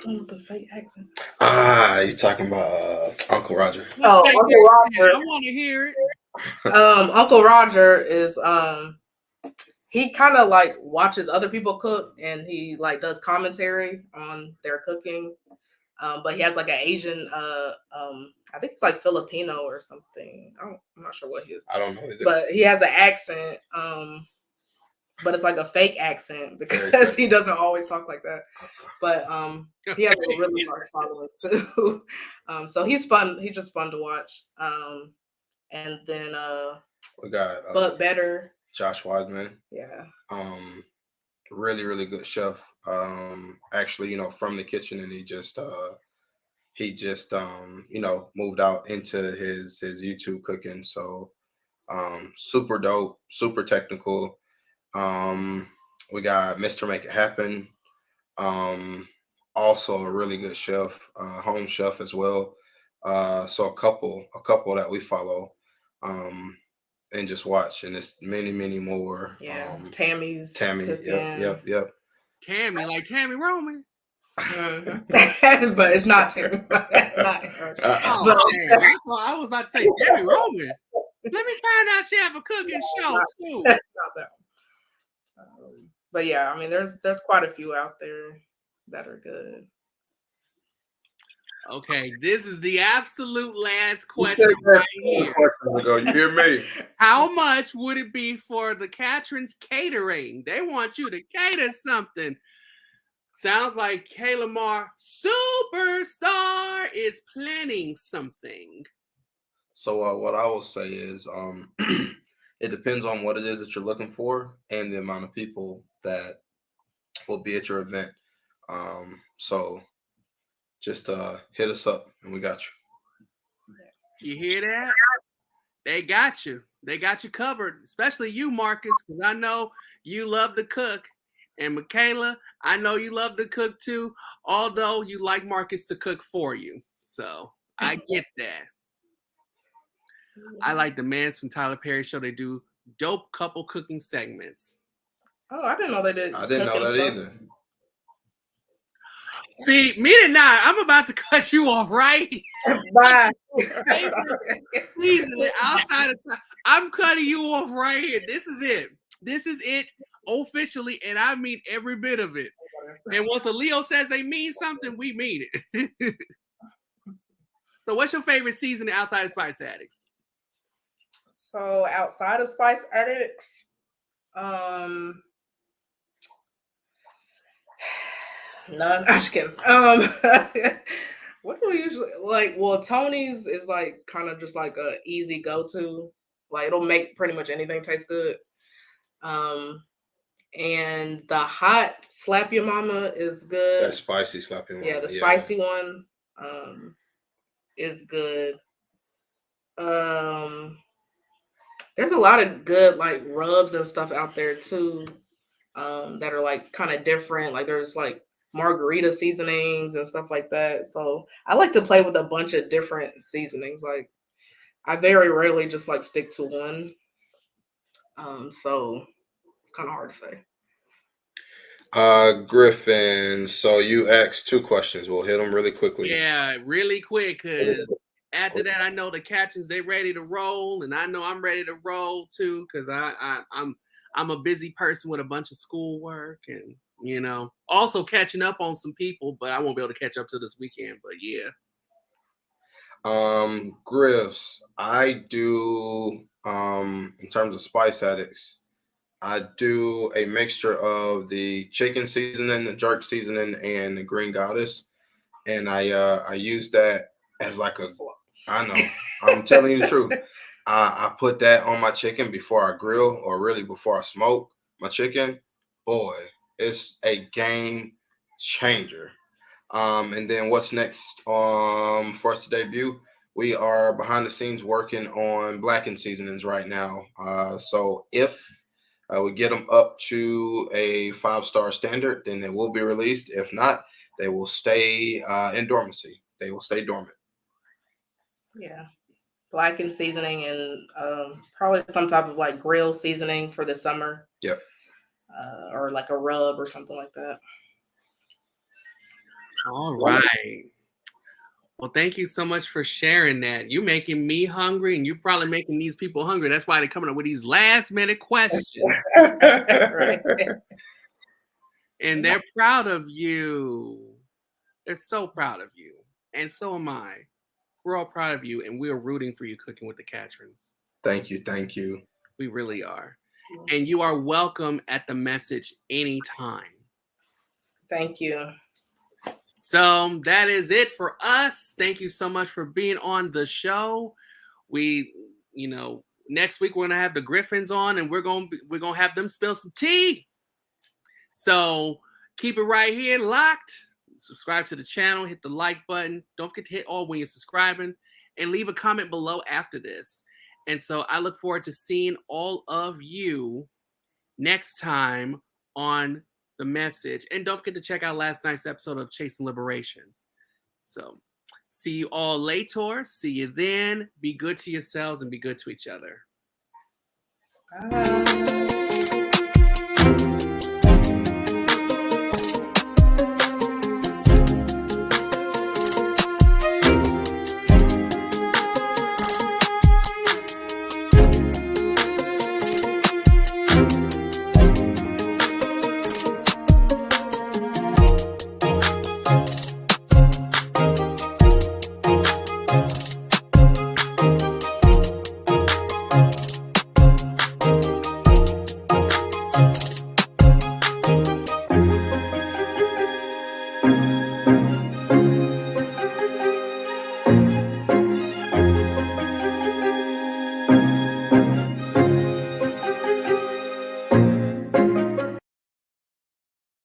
With the fake accent. You're talking about Uncle Roger. Oh, Uncle Roger. I want to hear it. Uncle Roger is he kind of like watches other people cook and he like does commentary on their cooking. But he has like an Asian I think it's like Filipino or something. I'm not sure what he is. I don't know either. But he has an accent. but it's like a fake accent because he doesn't always talk like that. But he has a really large following too. So he's fun. He's just fun to watch. And then we got But Better. Josh Wiseman. Yeah. Really, really good chef. Actually, you know, from the kitchen, and he just you know, moved out into his YouTube cooking. So super dope, super technical. We got Mr. Make It Happen. Also a really good chef, home chef as well. So a couple that we follow, and just watch, and it's many more. Yeah, Tammy. Yep. Tammy, like Tammy Roman. But it's not Tammy. That's not her. I was about to say Tammy Roman. Let me find out she have a cooking show too. Not that one. But yeah, I mean, there's quite a few out there that are good. Okay, this is the absolute last question right here. You hear me? How much would it be for the Catrins catering? They want you to cater something. Sounds like Kayla Moore, superstar, is planning something. So what I will say is, it depends on what it is that you're looking for and the amount of people that will be at your event. So just hit us up and we got you. You hear that? They got you. They got you covered, especially you, Marcus, because I know you love to cook. And Michaela, I know you love to cook too, although you like Marcus to cook for you. So I get that. I like the Mans from Tyler Perry show. They do dope couple cooking segments. Oh, I didn't know they did. I didn't know that either. See, me and not. I'm about to cut you off, right? Bye. Please, outside of stuff, I'm cutting you off right here. This is it. This is it officially, and I mean every bit of it. And once a Leo says they mean something, we mean it. So, what's your favorite season outside of Spice Addicts? So, outside of Spice Addicts, none. I'm just kidding. What do we usually like? Well, Tony's is like kind of just like a easy go-to. Like it'll make pretty much anything taste good. And the hot Slap Your Mama is good. That spicy Slap Your Mama. Yeah, the spicy one is good. There's a lot of good like rubs and stuff out there too, that are like kind of different. Like there's like margarita seasonings and stuff like that. So I like to play with a bunch of different seasonings. Like I very rarely just like stick to one. So it's kind of hard to say. Griffin, so you asked 2 questions. We'll hit them really quickly. Yeah, really quick, because after that, I know the Catrins, they ready to roll, and I know I'm ready to roll too, because I'm a busy person with a bunch of schoolwork and, you know, also catching up on some people, but I won't be able to catch up to this weekend, but yeah. Griffs, I do, in terms of Spice Addicts, I do a mixture of the chicken seasoning, the jerk seasoning, and the green goddess. And I use that as like I know, I'm telling you the truth. I put that on my chicken before I grill, or really before I smoke my chicken. Boy, it's a game changer. And then what's next for us to debut? We are behind the scenes working on blackened seasonings right now. So if we get them up to a 5-star standard, then they will be released. If not, they will stay in dormancy. They will stay dormant. Yeah. Blackened seasoning and probably some type of like grill seasoning for the summer. Yep. Or like a rub or something like that. All right. Well, thank you so much for sharing that. You're making me hungry, and you're probably making these people hungry. That's why they're coming up with these last-minute questions. Right. And they're proud of you. They're so proud of you. And so am I. We're all proud of you, and we're rooting for you cooking with the Catrins. Thank you. Thank you. We really are. and you are welcome at the message anytime. Thank you. So that is it for us. Thank you so much for being on the show. We, next week we're gonna have the Griffins on, and we're gonna have them spill some tea. So keep it right here, locked. Subscribe to the channel, hit the like button. Don't forget to hit all when you're subscribing, and leave a comment below after this. And so I look forward to seeing all of you next time on the message. And don't forget to check out last night's episode of Chasing Liberation. So see you all later. See you then. Be good to yourselves and be good to each other. Bye.